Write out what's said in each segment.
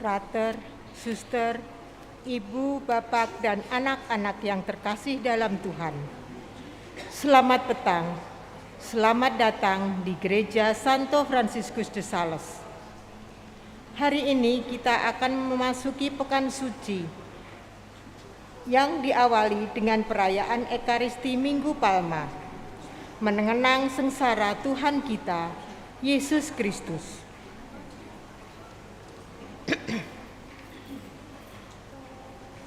frater, suster, ibu, bapak, dan anak-anak yang terkasih dalam Tuhan. Selamat petang, selamat datang di Gereja Santo Fransiskus de Sales. Hari ini kita akan memasuki Pekan Suci yang diawali dengan perayaan Ekaristi Minggu Palma, mengenang sengsara Tuhan kita, Yesus Kristus.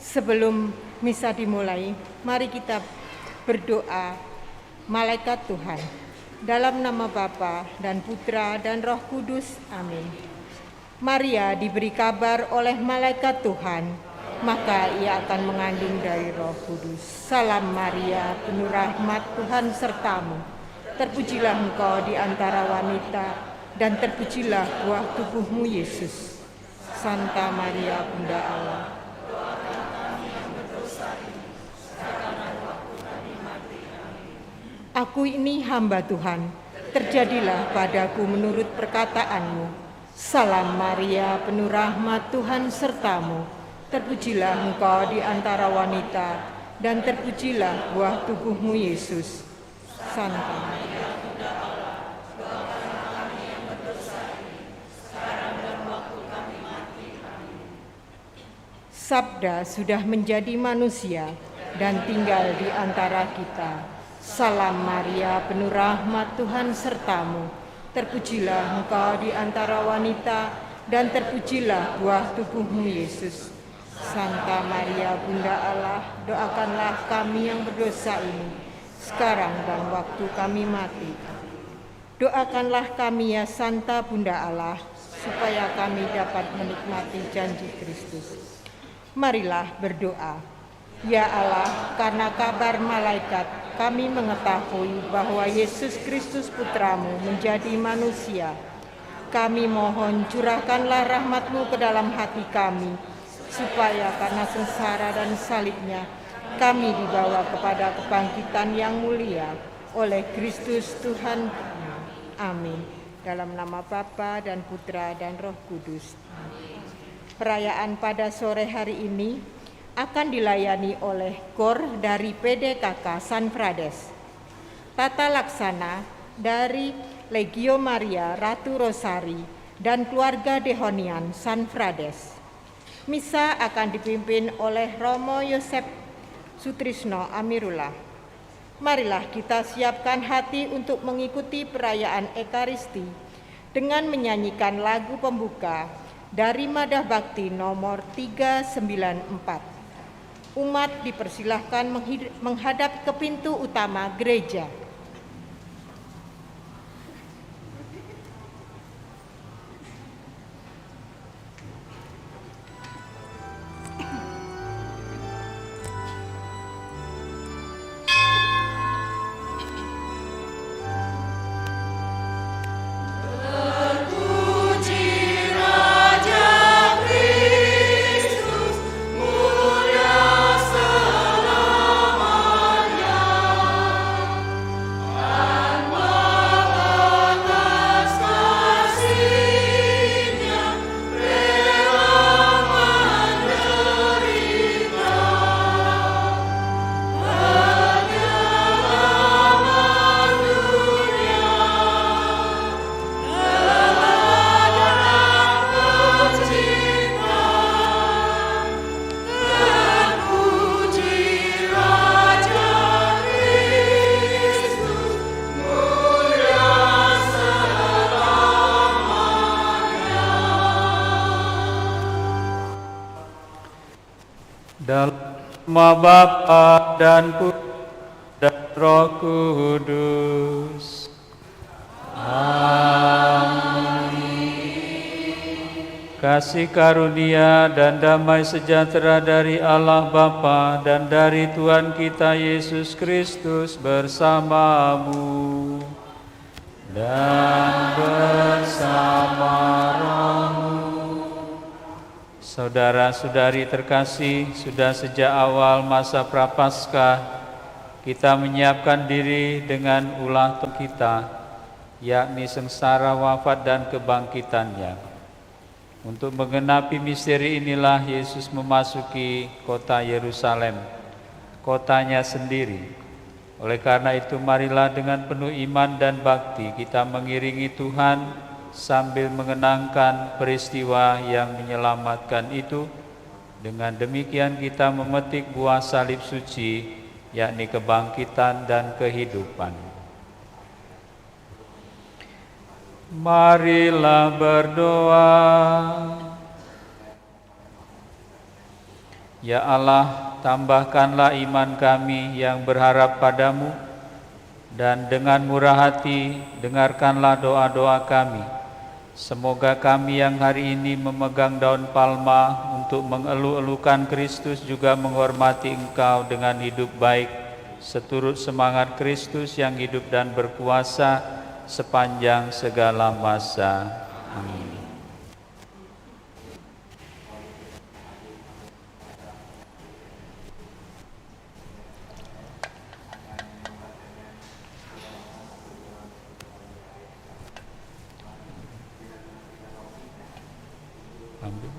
Sebelum misa dimulai, mari kita berdoa. Malaikat Tuhan, dalam nama Bapa dan Putra dan Roh Kudus, amin. Maria diberi kabar oleh malaikat Tuhan, maka ia akan mengandung dari Roh Kudus. Salam Maria, penuh rahmat, Tuhan sertamu. Terpujilah engkau di antara wanita, dan terpujilah buah tubuhmu Yesus. Santa Maria, Bunda Allah, aku ini hamba Tuhan, terjadilah padaku menurut perkataanmu. Salam Maria, penuh rahmat, Tuhan sertamu. Terpujilah engkau di antara wanita, dan terpujilah buah tubuhmu Yesus. Santa Maria, Bunda Allah, doakanlah kami yang berdosa ini, sekarang dan waktu kami mati. Amin. Sabda sudah menjadi manusia dan tinggal di antara kita. Salam Maria, penuh rahmat, Tuhan sertamu. Terpujilah engkau di antara wanita, dan terpujilah buah tubuhmu Yesus. Santa Maria, Bunda Allah, doakanlah kami yang berdosa ini, sekarang dan waktu kami mati. Doakanlah kami ya Santa Bunda Allah, supaya kami dapat menikmati janji Kristus. Marilah berdoa. Ya Allah, karena kabar malaikat, kami mengetahui bahwa Yesus Kristus Putramu menjadi manusia. Kami mohon curahkanlah rahmat-Mu ke dalam hati kami, supaya karena sengsara dan salibnya, kami dibawa kepada kebangkitan yang mulia oleh Kristus Tuhan. Amin. Dalam nama Bapa dan Putra dan Roh Kudus. Perayaan pada sore hari ini akan dilayani oleh KOR dari PDKK San Frades, tata laksana dari Legio Maria Ratu Rosari dan keluarga Dehonian San Frades. Misa akan dipimpin oleh Romo Yosef Sutrisno Amirullah. Marilah kita siapkan hati untuk mengikuti perayaan Ekaristi dengan menyanyikan lagu pembuka dari Madah Bakti nomor 394. Umat dipersilahkan menghadap ke pintu utama gereja. Dalam nama Bapa dan Putra dan Roh Kudus. Amin. Kasih karunia dan damai sejahtera dari Allah Bapa dan dari Tuhan kita Yesus Kristus bersamamu dan bersama rohmu. Saudara-saudari terkasih, sudah sejak awal masa Prapaskah kita menyiapkan diri dengan ulah kita, yakni sengsara, wafat, dan kebangkitannya. Untuk menggenapi misteri inilah Yesus memasuki kota Yerusalem, kotanya sendiri. Oleh karena itu marilah dengan penuh iman dan bakti kita mengiringi Tuhan sambil mengenangkan peristiwa yang menyelamatkan itu. Dengan demikian kita memetik buah salib suci, yakni kebangkitan dan kehidupan. Marilah berdoa. Ya Allah, tambahkanlah iman kami yang berharap padamu, dan dengan murah hati dengarkanlah doa-doa kami. Semoga kami yang hari ini memegang daun palma untuk mengeluh-elukan Kristus juga menghormati Engkau dengan hidup baik, seturut semangat Kristus yang hidup dan berkuasa sepanjang segala masa. Amin. Ambil.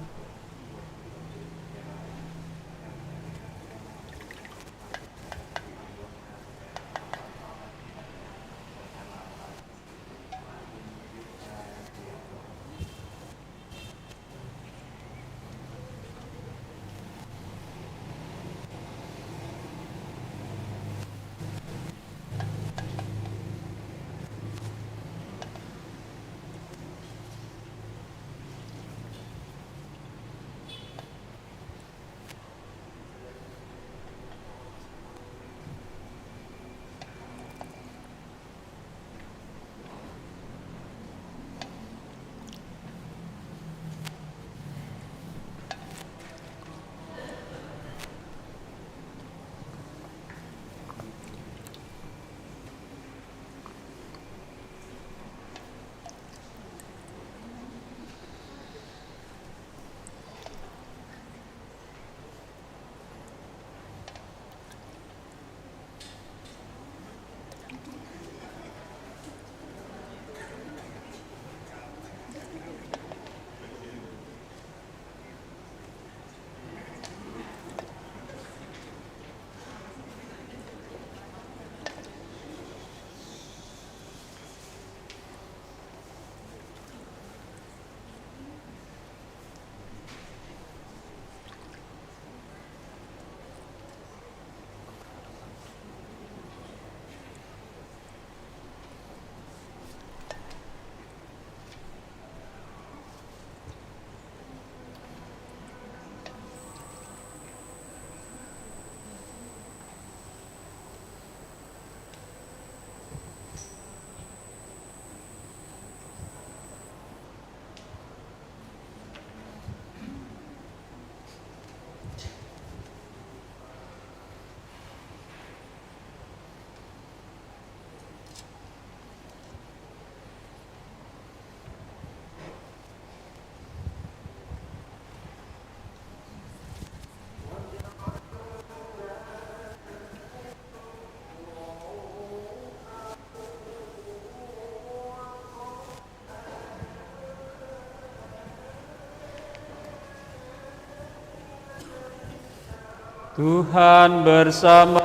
Tuhan bersama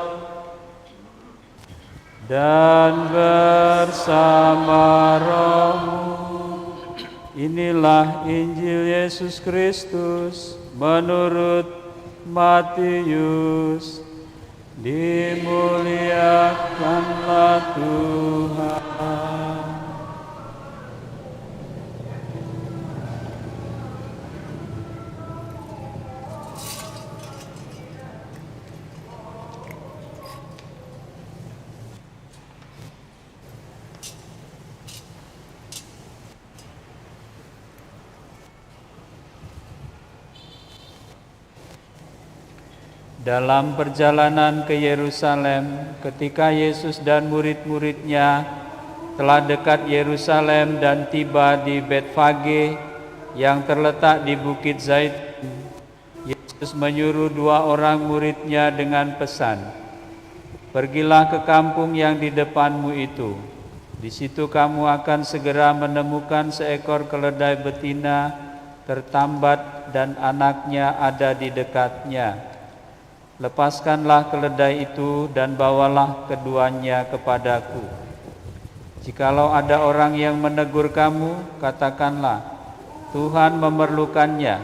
dan bersama rohmu. Inilah Injil Yesus Kristus menurut Matius. Dimuliakanlah Tuhan. Dalam perjalanan ke Yerusalem, ketika Yesus dan murid-muridnya telah dekat Yerusalem dan tiba di Betfage yang terletak di Bukit Zaitun, Yesus menyuruh 2 orang muridnya dengan pesan, "Pergilah ke kampung yang di depanmu itu. Di situ kamu akan segera menemukan seekor keledai betina tertambat dan anaknya ada di dekatnya. Lepaskanlah keledai itu dan bawalah keduanya kepadaku. Jikalau ada orang yang menegur kamu, katakanlah, Tuhan memerlukannya,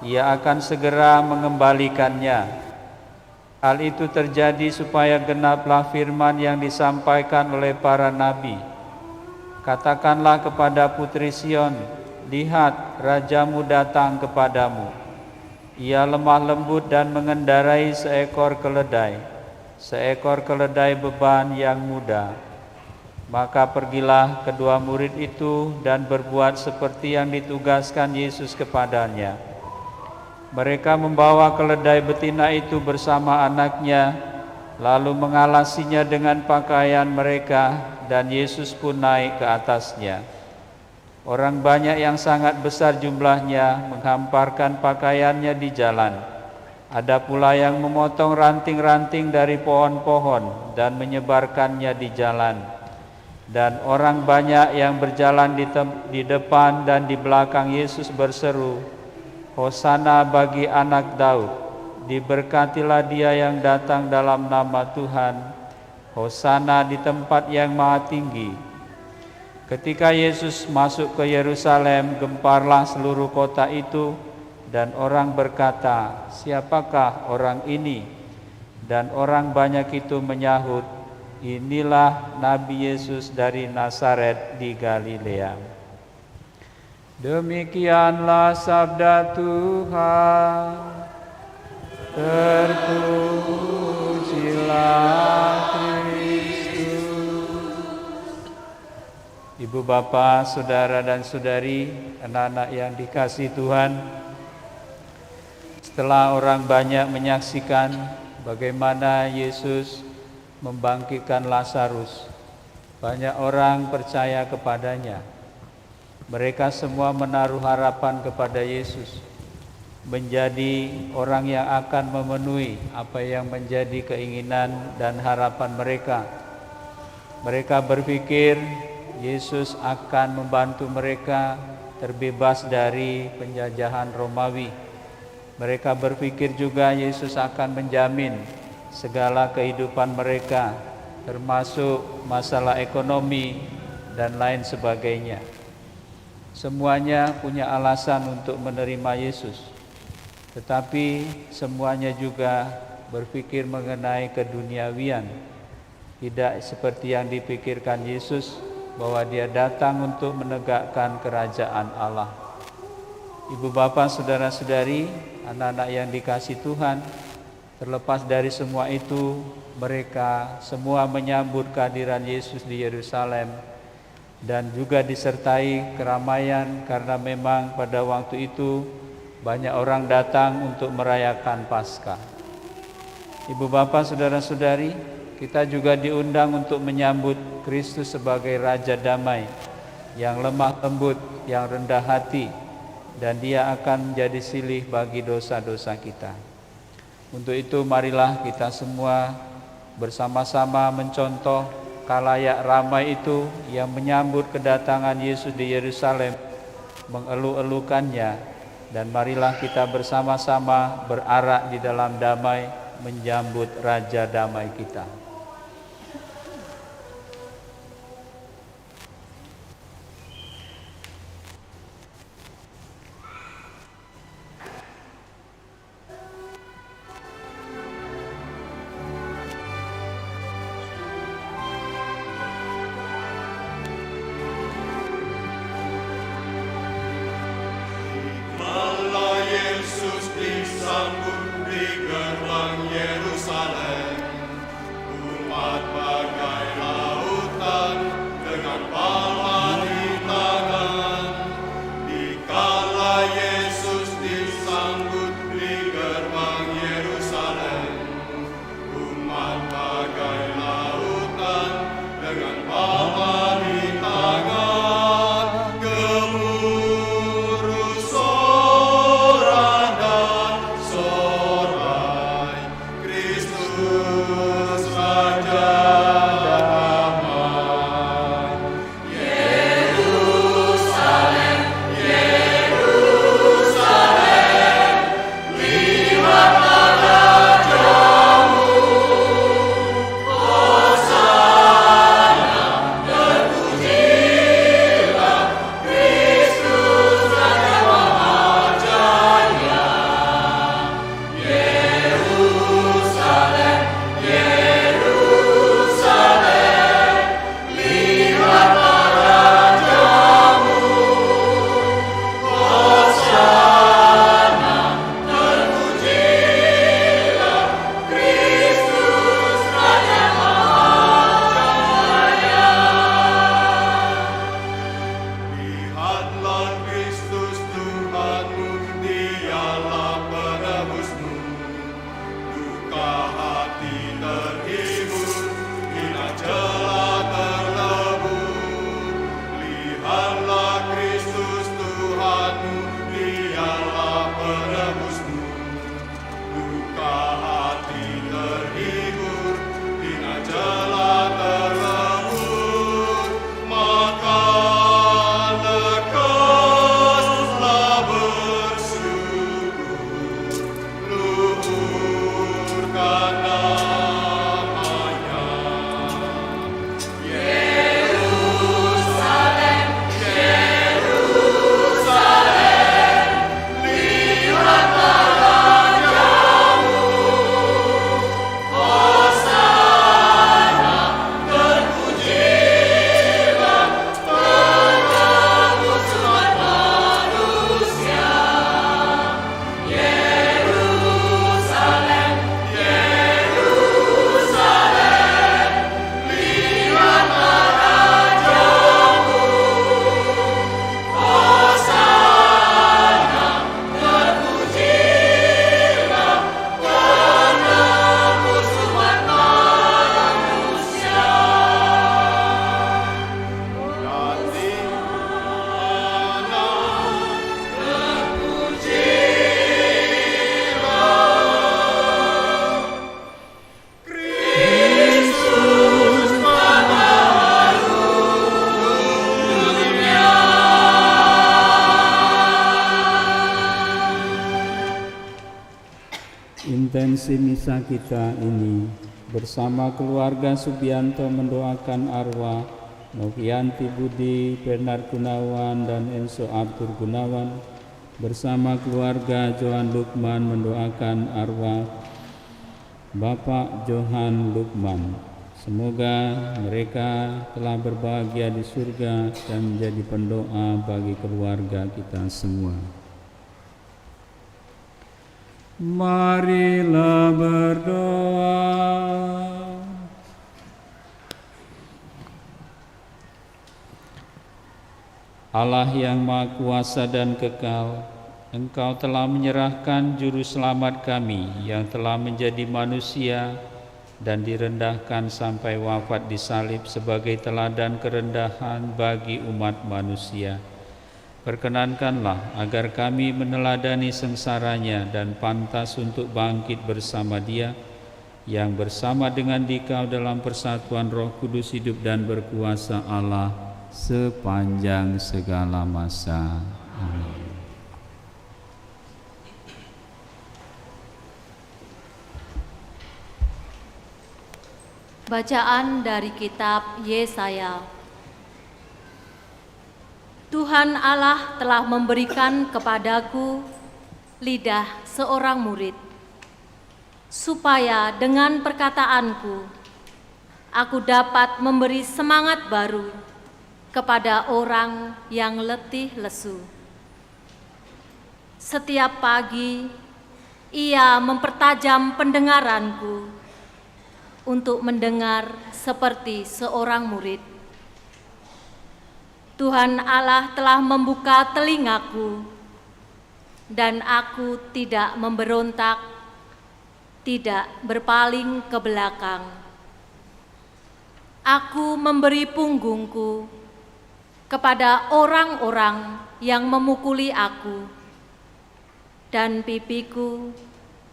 ia akan segera mengembalikannya. Hal itu terjadi supaya genaplah firman yang disampaikan oleh para nabi. Katakanlah kepada putri Sion, lihat, rajamu datang kepadamu. Ia lemah lembut dan mengendarai seekor keledai beban yang muda. Maka pergilah kedua murid itu dan berbuat seperti yang ditugaskan Yesus kepadanya. Mereka membawa keledai betina itu bersama anaknya, lalu mengalasinya dengan pakaian mereka, dan Yesus pun naik ke atasnya. Orang banyak yang sangat besar jumlahnya menghamparkan pakaiannya di jalan. Ada pula yang memotong ranting-ranting dari pohon-pohon dan menyebarkannya di jalan. Dan orang banyak yang berjalan di depan dan di belakang Yesus berseru, Hosana bagi anak Daud, diberkatilah dia yang datang dalam nama Tuhan, Hosana di tempat yang maha tinggi. Ketika Yesus masuk ke Yerusalem, gemparlah seluruh kota itu, dan orang berkata, siapakah orang ini? Dan orang banyak itu menyahut, inilah Nabi Yesus dari Nazaret di Galilea. Demikianlah sabda Tuhan. Terpujilah Kristus. Ibu bapa, saudara dan saudari, anak-anak yang dikasihi Tuhan, setelah orang banyak menyaksikan bagaimana Yesus membangkitkan Lazarus, banyak orang percaya kepadanya. Mereka semua menaruh harapan kepada Yesus, menjadi orang yang akan memenuhi apa yang menjadi keinginan dan harapan mereka. Mereka berpikir Yesus akan membantu mereka terbebas dari penjajahan Romawi. Mereka berpikir juga Yesus akan menjamin segala kehidupan mereka, termasuk masalah ekonomi dan lain sebagainya. Semuanya punya alasan untuk menerima Yesus, tetapi semuanya juga berpikir mengenai keduniawian, tidak seperti yang dipikirkan Yesus, bahwa dia datang untuk menegakkan kerajaan Allah. Ibu bapa, saudara-saudari, anak-anak yang dikasihi Tuhan, terlepas dari semua itu, mereka semua menyambut kehadiran Yesus di Yerusalem, dan juga disertai keramaian karena memang pada waktu itu banyak orang datang untuk merayakan Paskah. Ibu bapa, saudara-saudari, kita juga diundang untuk menyambut Kristus sebagai Raja Damai yang lemah lembut, yang rendah hati, dan dia akan menjadi silih bagi dosa-dosa kita. Untuk itu marilah kita semua bersama-sama mencontoh khalayak ramai itu yang menyambut kedatangan Yesus di Yerusalem, mengeluh-elukannya, dan marilah kita bersama-sama berarak di dalam damai menyambut Raja Damai kita. Disambut di gerbang Yerusalem, Intensi misa kita ini bersama keluarga Subianto mendoakan arwah Novianti Budi, Bernard Gunawan, dan Enso Arthur Gunawan. Bersama keluarga Johan Lukman mendoakan arwah Bapak Johan Lukman. Semoga mereka telah berbahagia di surga dan menjadi pendoa bagi keluarga kita semua. Marilah berdoa. Allah yang Maha Kuasa dan Kekal, Engkau telah menyerahkan Juru Selamat kami yang telah menjadi manusia dan direndahkan sampai wafat di salib sebagai teladan kerendahan bagi umat manusia. Perkenankanlah agar kami meneladani sengsaranya dan pantas untuk bangkit bersama Dia yang bersama dengan Dikau dalam persatuan Roh Kudus hidup dan berkuasa Allah sepanjang segala masa. Amin. Bacaan dari kitab Yesaya. Tuhan Allah telah memberikan kepadaku lidah seorang murid, supaya dengan perkataanku aku dapat memberi semangat baru kepada orang yang letih lesu. Setiap pagi ia mempertajam pendengaranku untuk mendengar seperti seorang murid. Tuhan Allah telah membuka telingaku, dan aku tidak memberontak, tidak berpaling ke belakang. Aku memberi punggungku kepada orang-orang yang memukuli aku, dan pipiku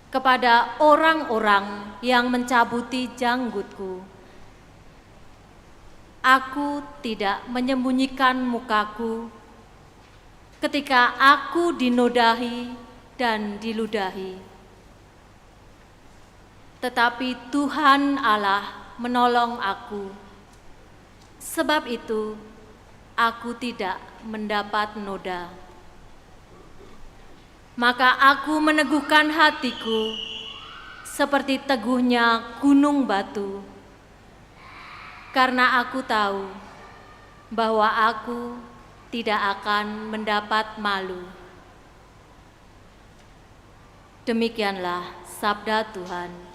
kepada orang-orang yang mencabuti janggutku. Aku tidak menyembunyikan mukaku ketika aku dinodahi dan diludahi. Tetapi Tuhan Allah menolong aku. Sebab itu aku tidak mendapat noda. Maka aku meneguhkan hatiku seperti teguhnya gunung batu, karena aku tahu bahwa aku tidak akan mendapat malu. Demikianlah sabda Tuhan.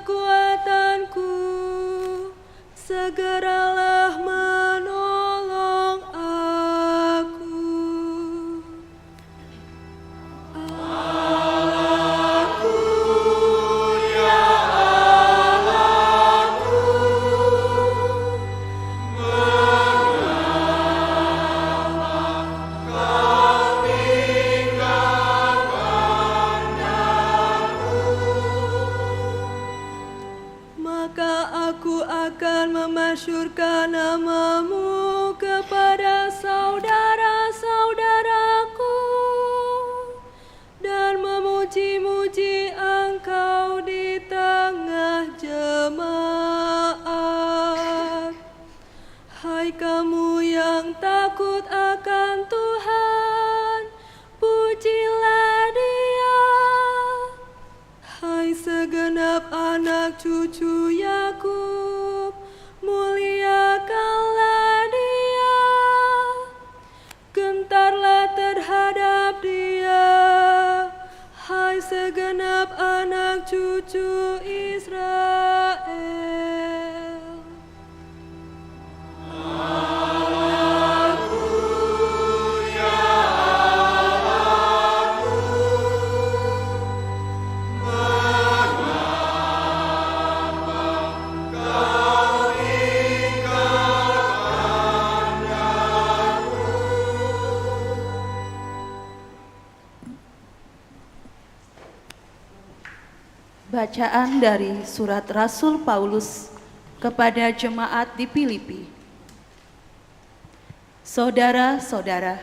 kekuatanku, segeralah menolong aku. Maka aku akan memasyurkan namamu kepada saudara-saudaraku dan memuji-muji Engkau di tengah jemaat. Hai kamu yang takut akan Tuhan, pujilah Dia. Hai segenap anak cucu Yakub, muliakanlah Dia. Gentarlah terhadap Dia, hai segenap anak cucu Israel. Bacaan dari surat Rasul Paulus kepada jemaat di Filipi. Saudara-saudara,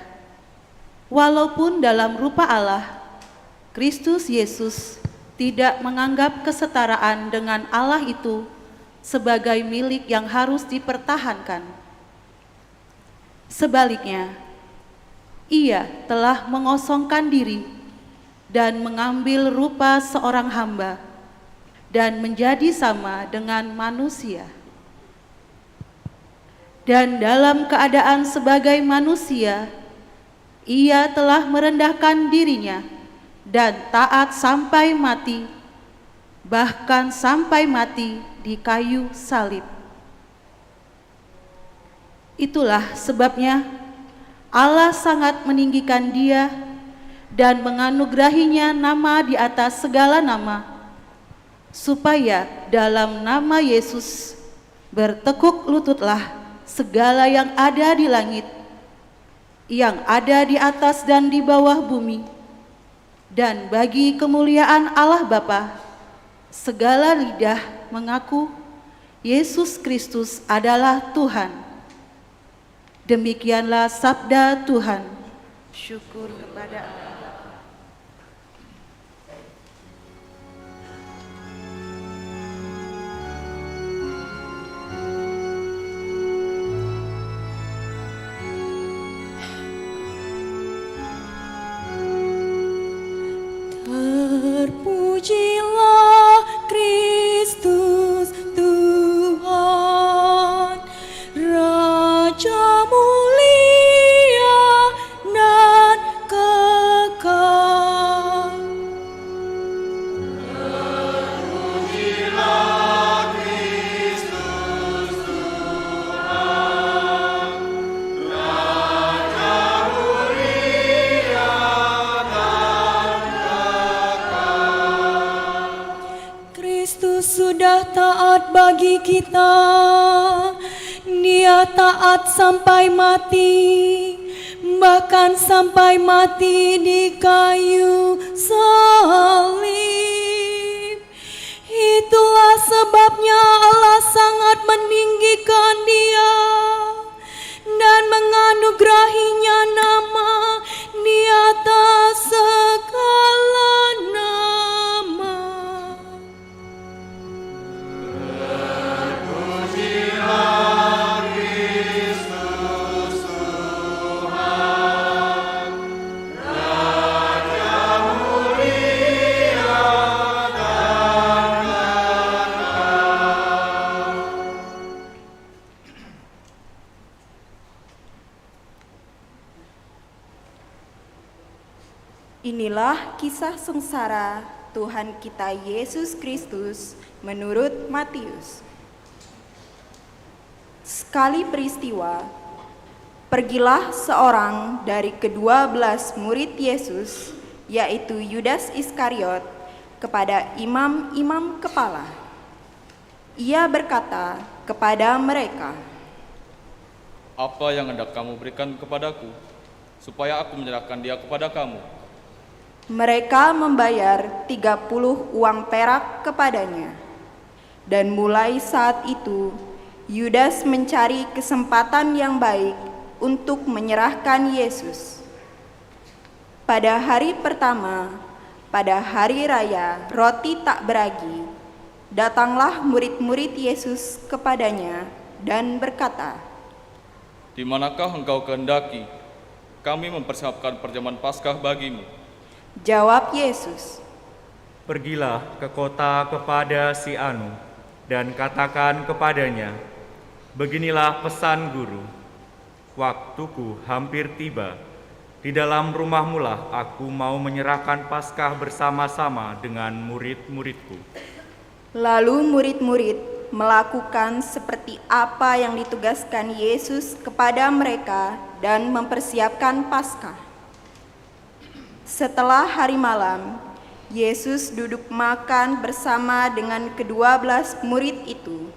walaupun dalam rupa Allah, Kristus Yesus tidak menganggap kesetaraan dengan Allah itu sebagai milik yang harus dipertahankan. Sebaliknya, Ia telah mengosongkan diri dan mengambil rupa seorang hamba dan menjadi sama dengan manusia. Dan dalam keadaan sebagai manusia, Ia telah merendahkan dirinya dan taat sampai mati, bahkan sampai mati di kayu salib. Itulah sebabnya Allah sangat meninggikan Dia dan menganugerahinya nama di atas segala nama, supaya dalam nama Yesus bertekuk lututlah segala yang ada di langit, yang ada di atas dan di bawah bumi, dan bagi kemuliaan Allah Bapa, segala lidah mengaku Yesus Kristus adalah Tuhan. Demikianlah sabda Tuhan. Syukur kepada Allah. Terpujilah Kristus Tuhan, Raja mulia dan kekal. Terpujilah Kristus Tuhan, Raja mulia dan Kristus sudah taat bagi kita, Dia taat sampai mati, bahkan sampai mati di kayu salib. Itulah sebabnya Allah sangat meninggikan Dia dan menganugerahinya nama di atas segala nama. Inilah kisah sengsara Tuhan kita Yesus Kristus menurut Matius. Sekali peristiwa, pergilah seorang dari ke-12 murid Yesus, yaitu Yudas Iskariot, kepada imam-imam kepala. Ia berkata kepada mereka, "Apa yang hendak kamu berikan kepadaku, supaya aku menyerahkan dia kepada kamu?" Mereka membayar 30 uang perak kepadanya. Dan mulai saat itu, Yudas mencari kesempatan yang baik untuk menyerahkan Yesus. Pada hari pertama, pada hari raya roti tak beragi, datanglah murid-murid Yesus kepadanya dan berkata, "Di manakah engkau kehendaki kami mempersiapkan perjamuan Paskah bagimu?" Jawab Yesus, "Pergilah ke kota kepada si Anu, dan katakan kepadanya, beginilah pesan Guru, waktuku hampir tiba. Di dalam rumahmu lah aku mau menyerahkan Paskah bersama-sama dengan murid-muridku." Lalu murid-murid melakukan seperti apa yang ditugaskan Yesus kepada mereka dan mempersiapkan Paskah. Setelah hari malam, Yesus duduk makan bersama dengan ke-12 murid itu.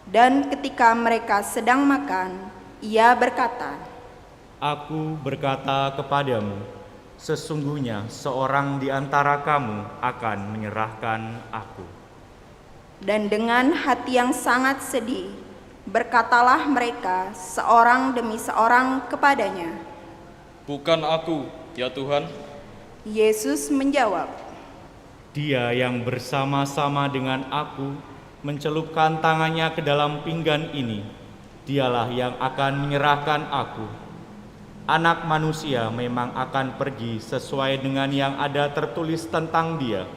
Dan ketika mereka sedang makan, ia berkata, Aku berkata kepadamu, sesungguhnya seorang di antara kamu akan menyerahkan aku. Dan dengan hati yang sangat sedih, berkatalah mereka seorang demi seorang kepadanya, "Bukan aku, ya Tuhan." Yesus menjawab, Dia yang bersama-sama dengan aku mencelupkan tangannya ke dalam pinggan ini, dialah yang akan menyerahkan aku. Anak manusia memang akan pergi sesuai dengan yang ada tertulis tentang dia.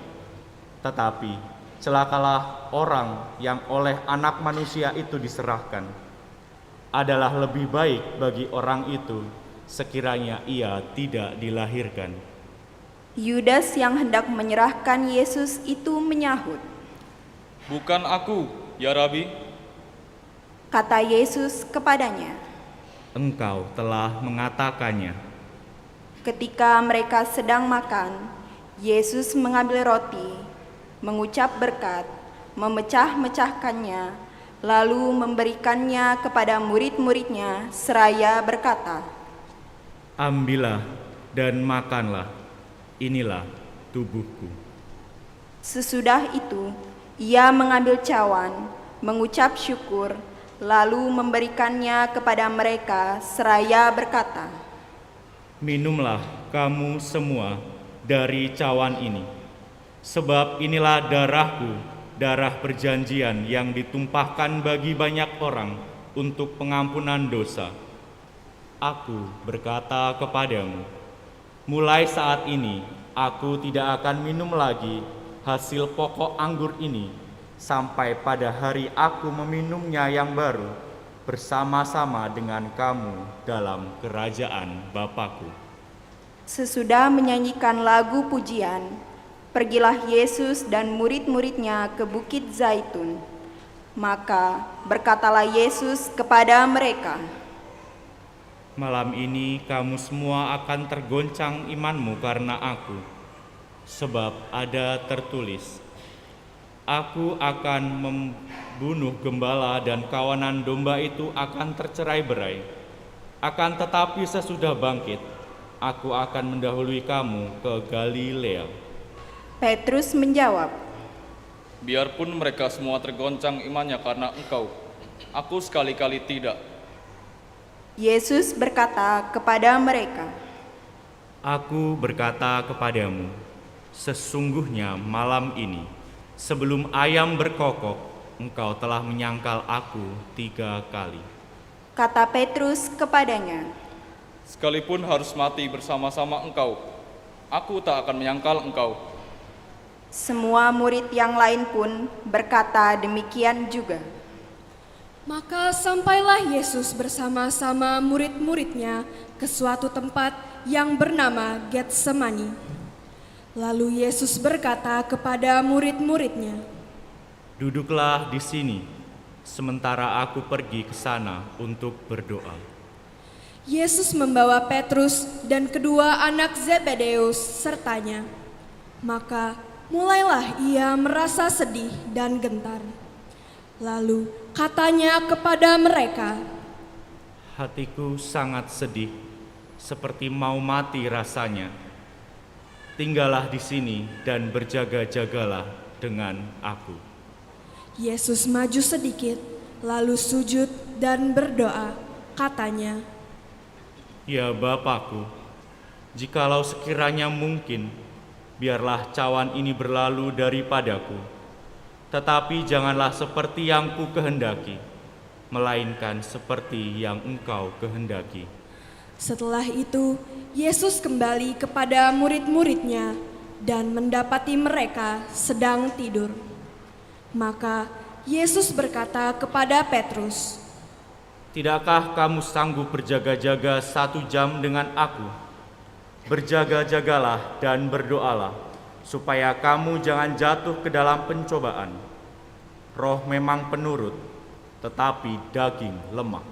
Tetapi celakalah orang yang oleh anak manusia itu diserahkan. Adalah lebih baik bagi orang itu sekiranya ia tidak dilahirkan. Yudas yang hendak menyerahkan Yesus itu menyahut, "Bukan aku, ya Rabi." Kata Yesus kepadanya, Engkau telah mengatakannya. ketika mereka sedang makan, Yesus mengambil roti, mengucap berkat, memecah-mecahkannya, lalu memberikannya kepada murid-muridnya seraya berkata, Ambillah dan makanlah. Inilah tubuhku. Sesudah itu, ia mengambil cawan, mengucap syukur, lalu memberikannya kepada mereka seraya berkata, Minumlah kamu semua dari cawan ini, sebab inilah darahku, darah perjanjian yang ditumpahkan bagi banyak orang untuk pengampunan dosa. Aku berkata kepadamu, mulai saat ini aku tidak akan minum lagi hasil pokok anggur ini sampai pada hari aku meminumnya yang baru bersama-sama dengan kamu dalam kerajaan Bapa-Ku. Sesudah menyanyikan lagu pujian, pergilah Yesus dan murid-muridnya ke Bukit Zaitun. Maka berkatalah Yesus kepada mereka, Malam ini kamu semua akan tergoncang imanmu karena aku, sebab ada tertulis, Aku akan membunuh gembala dan kawanan domba itu akan tercerai-berai. Akan tetapi sesudah bangkit, aku akan mendahului kamu ke Galilea. Petrus menjawab, Biarpun mereka semua tergoncang imannya karena engkau, aku sekali-kali tidak. Yesus berkata kepada mereka, Aku berkata kepadamu, sesungguhnya malam ini, sebelum ayam berkokok, engkau telah menyangkal aku 3 kali. Kata Petrus kepadanya, Sekalipun harus mati bersama-sama engkau, aku tak akan menyangkal engkau. semua murid yang lain pun berkata demikian juga. Maka sampailah Yesus bersama-sama murid-muridnya ke suatu tempat yang bernama Getsemani. Lalu Yesus berkata kepada murid-muridnya, "Duduklah di sini, sementara aku pergi ke sana untuk berdoa." Yesus membawa Petrus dan kedua anak Zebedeus sertanya. Maka mulailah ia merasa sedih dan gentar. Lalu katanya kepada mereka, "Hatiku sangat sedih, seperti mau mati rasanya. Tinggallah di sini dan berjaga-jagalah dengan aku." Yesus maju sedikit, lalu sujud dan berdoa. Katanya, "Ya Bapakku, jikalau sekiranya mungkin, biarlah cawan ini berlalu daripadaku. Tetapi janganlah seperti yang ku kehendaki, melainkan seperti yang Engkau kehendaki." Setelah itu, Yesus kembali kepada murid-muridnya dan mendapati mereka sedang tidur. Maka Yesus berkata kepada Petrus, "Tidakkah kamu sanggup berjaga-jaga 1 jam dengan aku? Berjaga-jagalah dan berdoalah, supaya kamu jangan jatuh ke dalam pencobaan. Roh memang penurut, tetapi daging lemah."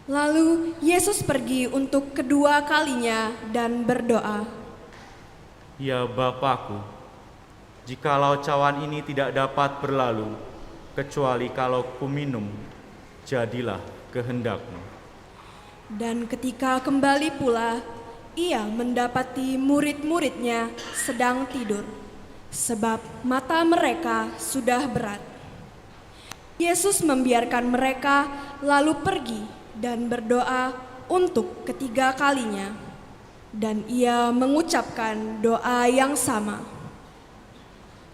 Lalu Yesus pergi untuk kedua kalinya dan berdoa, "Ya Bapakku, jikalau cawan ini tidak dapat berlalu, kecuali kalau kuminum, jadilah kehendak-Mu." Dan ketika kembali pula, ia mendapati murid-muridnya sedang tidur, sebab mata mereka sudah berat. Yesus membiarkan mereka lalu pergi dan berdoa untuk ketiga kalinya, dan ia mengucapkan doa yang sama.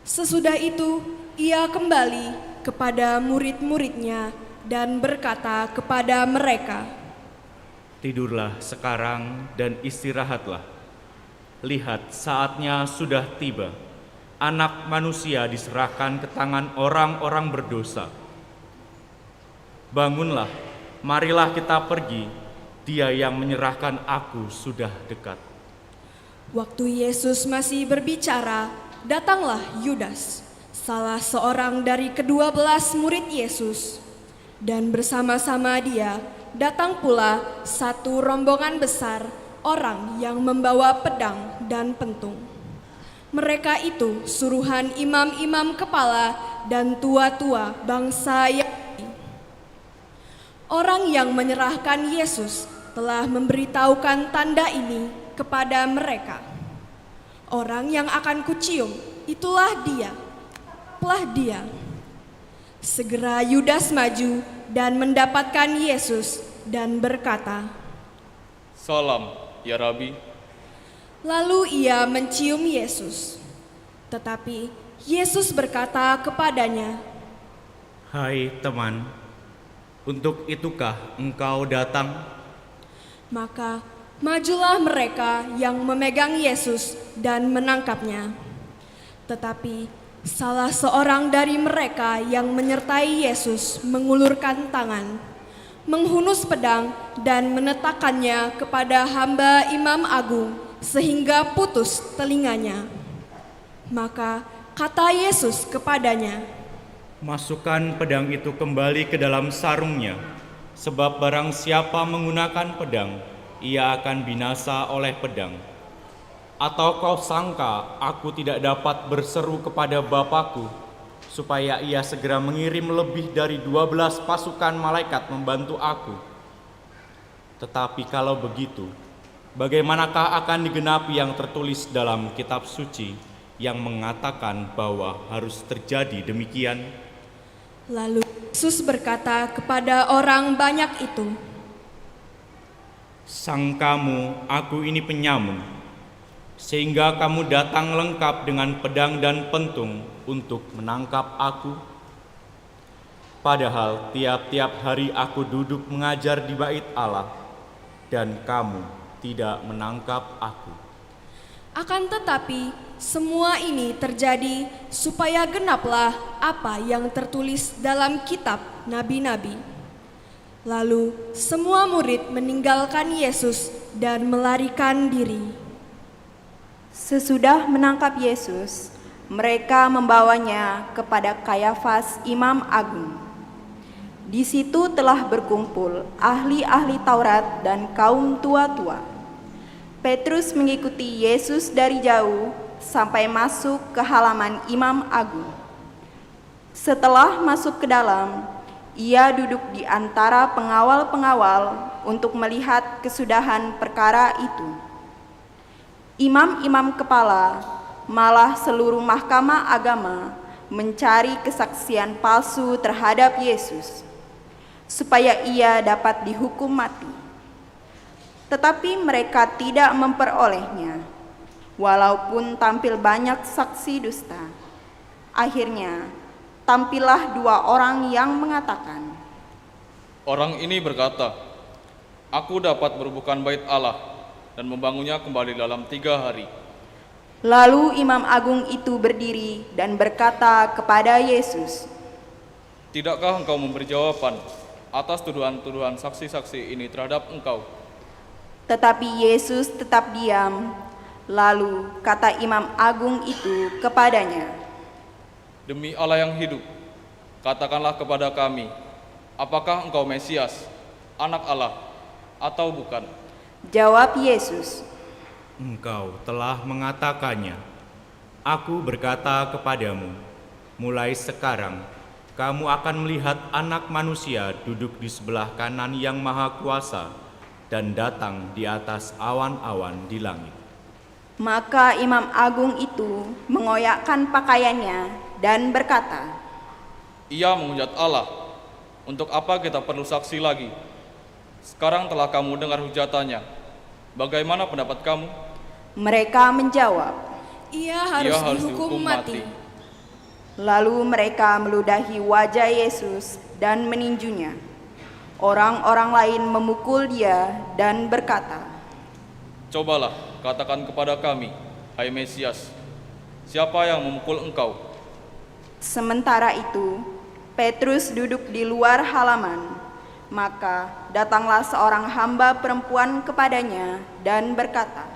Sesudah itu, ia kembali kepada murid-muridnya dan berkata kepada mereka, "Tidurlah sekarang dan istirahatlah. Lihat, saatnya sudah tiba. Anak Manusia diserahkan ke tangan orang-orang berdosa. Bangunlah, marilah kita pergi. Dia yang menyerahkan aku sudah dekat." Waktu Yesus masih berbicara, datanglah Yudas, salah seorang dari ke-12 murid Yesus. Dan bersama-sama dia datang pula satu rombongan besar orang yang membawa pedang dan pentung. Mereka itu suruhan imam-imam kepala dan tua-tua bangsa Yahudi. Orang yang menyerahkan Yesus telah memberitahukan tanda ini kepada mereka. "Orang yang akan kucium, itulah dia, tetaplah dia." Segera Yudas maju dan mendapatkan Yesus dan berkata, Salam, ya Rabi. Lalu ia mencium Yesus. Tetapi Yesus berkata kepadanya, "Hai teman, untuk itukah engkau datang?" Maka majulah mereka yang memegang Yesus dan menangkapnya. Tetapi salah seorang dari mereka yang menyertai Yesus mengulurkan tangan, menghunus pedang dan menetakannya kepada hamba Imam Agung sehingga putus telinganya. Maka kata Yesus kepadanya, "Masukkan pedang itu kembali ke dalam sarungnya, sebab barang siapa menggunakan pedang, ia akan binasa oleh pedang. Atau kau sangka aku tidak dapat berseru kepada Bapakku, supaya ia segera mengirim lebih dari 12 pasukan malaikat membantu aku? Tetapi kalau begitu, bagaimanakah akan digenapi yang tertulis dalam kitab suci yang mengatakan bahwa harus terjadi demikian?" Lalu Yesus berkata kepada orang banyak itu, "Sangkamu aku ini penyamun, sehingga kamu datang lengkap dengan pedang dan pentung untuk menangkap aku? Padahal tiap-tiap hari aku duduk mengajar di bait Allah, dan kamu tidak menangkap aku." Akan tetapi semua ini terjadi supaya genaplah apa yang tertulis dalam kitab nabi-nabi. Lalu semua murid meninggalkan Yesus dan melarikan diri. Sesudah menangkap Yesus, mereka membawanya kepada Kayafas, imam agung. Di situ telah berkumpul ahli-ahli Taurat dan kaum tua-tua. Petrus mengikuti Yesus dari jauh sampai masuk ke halaman imam agung. Setelah masuk ke dalam, ia duduk di antara pengawal-pengawal untuk melihat kesudahan perkara itu. Imam-imam kepala, malah seluruh mahkamah agama mencari kesaksian palsu terhadap Yesus, supaya ia dapat dihukum mati. Tetapi mereka tidak memperolehnya, walaupun tampil banyak saksi dusta. Akhirnya, tampillah 2 orang yang mengatakan, Orang ini berkata, Aku dapat merubuhkan bait Allah dan membangunnya kembali dalam 3 hari. Lalu imam agung itu berdiri dan berkata kepada Yesus, Tidakkah engkau memberi jawaban atas tuduhan-tuduhan saksi-saksi ini terhadap engkau? Tetapi Yesus tetap diam. Lalu kata imam agung itu kepadanya, Demi Allah yang hidup, katakanlah kepada kami, apakah engkau Mesias, anak Allah, atau bukan? Jawab Yesus, Engkau telah mengatakannya. Aku berkata kepadamu, mulai sekarang kamu akan melihat Anak Manusia duduk di sebelah kanan Yang Maha Kuasa dan datang di atas awan-awan di langit. Maka imam agung itu mengoyakkan pakaiannya dan berkata, Ia menghujat Allah. Untuk apa kita perlu saksi lagi? Sekarang telah kamu dengar hujatannya. Bagaimana pendapat kamu? Mereka menjawab, Ia harus dihukum mati. Lalu mereka meludahi wajah Yesus dan meninjunya. Orang-orang lain memukul dia dan berkata, Cobalah katakan kepada kami, hai Mesias, siapa yang memukul engkau? Sementara itu, Petrus duduk di luar halaman. Maka datanglah seorang hamba perempuan kepadanya dan berkata,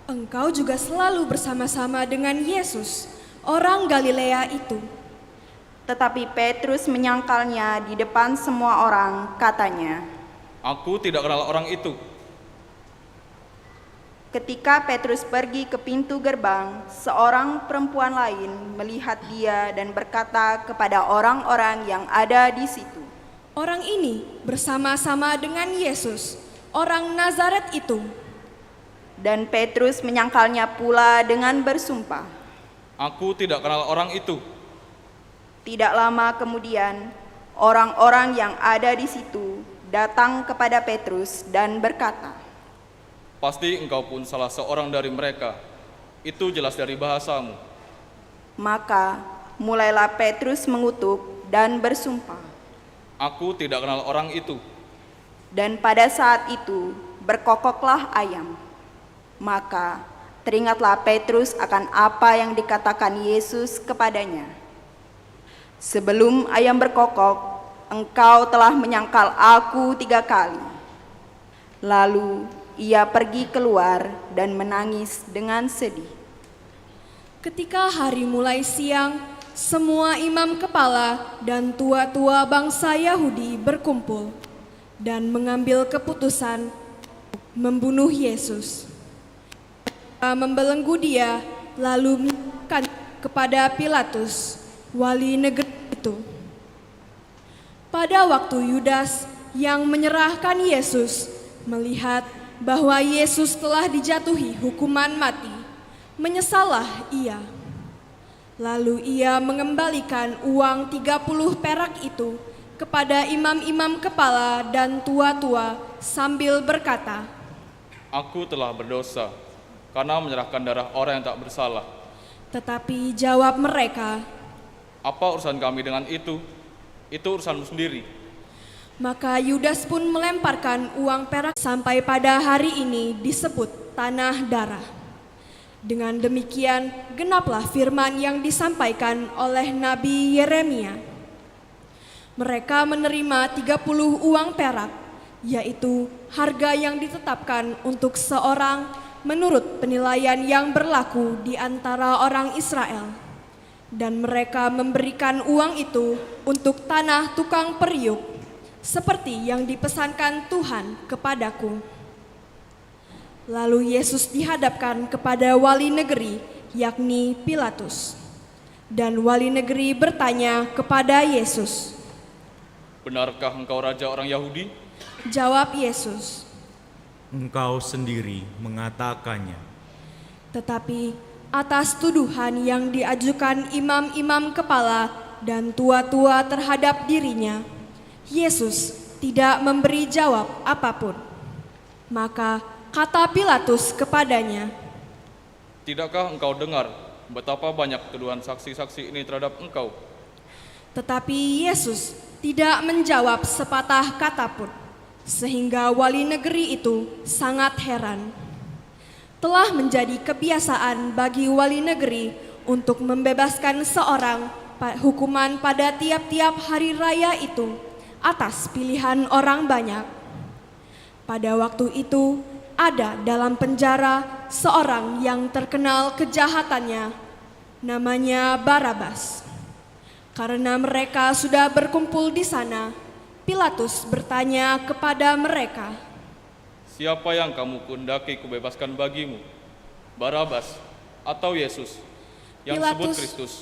Engkau juga selalu bersama-sama dengan Yesus, orang Galilea itu. Tetapi Petrus menyangkalnya di depan semua orang, katanya, Aku tidak kenal orang itu. Ketika Petrus pergi ke pintu gerbang, seorang perempuan lain melihat dia dan berkata kepada orang-orang yang ada di situ, Orang ini bersama-sama dengan Yesus, orang Nazaret itu. Dan Petrus menyangkalnya pula dengan bersumpah. Aku tidak kenal orang itu. Tidak lama kemudian, orang-orang yang ada di situ datang kepada Petrus dan berkata, Pasti engkau pun salah seorang dari mereka. Itu jelas dari bahasamu. Maka mulailah Petrus mengutuk dan bersumpah. Aku tidak kenal orang itu. Dan pada saat itu berkokoklah ayam. Maka teringatlah Petrus akan apa yang dikatakan Yesus kepadanya. Sebelum ayam berkokok, engkau telah menyangkal aku 3 kali. Lalu ia pergi keluar dan menangis dengan sedih. Ketika hari mulai siang, semua imam kepala dan tua-tua bangsa Yahudi berkumpul dan mengambil keputusan membunuh Yesus. Mereka membelenggu dia lalu menyerahkan kepada Pilatus, wali negeri itu. Pada waktu Yudas yang menyerahkan Yesus melihat bahwa Yesus telah dijatuhi hukuman mati, menyesallah ia. Lalu ia mengembalikan uang 30 perak itu kepada imam-imam kepala dan tua-tua sambil berkata, Aku telah berdosa karena menyerahkan darah orang yang tak bersalah. Tetapi jawab mereka, Apa urusan kami dengan itu? Itu urusanmu sendiri. maka Yudas pun melemparkan uang perak sampai pada hari ini disebut tanah darah. Dengan demikian genaplah firman yang disampaikan oleh Nabi Yeremia. Mereka menerima 30 uang perak, yaitu harga yang ditetapkan untuk seorang menurut penilaian yang berlaku di antara orang Israel. Dan mereka memberikan uang itu untuk tanah tukang periuk, seperti yang dipesankan Tuhan kepadaku. Lalu Yesus dihadapkan kepada wali negeri, yakni Pilatus. Dan wali negeri bertanya kepada Yesus, "Benarkah engkau raja orang Yahudi?" Jawab Yesus, Engkau sendiri mengatakannya. tetapi atas tuduhan yang diajukan imam-imam kepala dan tua-tua terhadap dirinya, Yesus tidak memberi jawab apapun. Maka kata Pilatus kepadanya, "Tidakkah engkau dengar betapa banyak tuduhan saksi-saksi ini terhadap engkau?" Tetapi Yesus tidak menjawab sepatah kata pun, sehingga wali negeri itu sangat heran. Telah menjadi kebiasaan bagi wali negeri untuk membebaskan seorang hukuman pada tiap-tiap hari raya itu atas pilihan orang banyak. Pada waktu itu ada dalam penjara seorang yang terkenal kejahatannya, namanya Barabas. Karena mereka sudah berkumpul di sana, Pilatus bertanya kepada mereka, "Siapa yang kamu kehendaki kubebaskan bagimu, Barabas atau Yesus yang disebut Kristus?"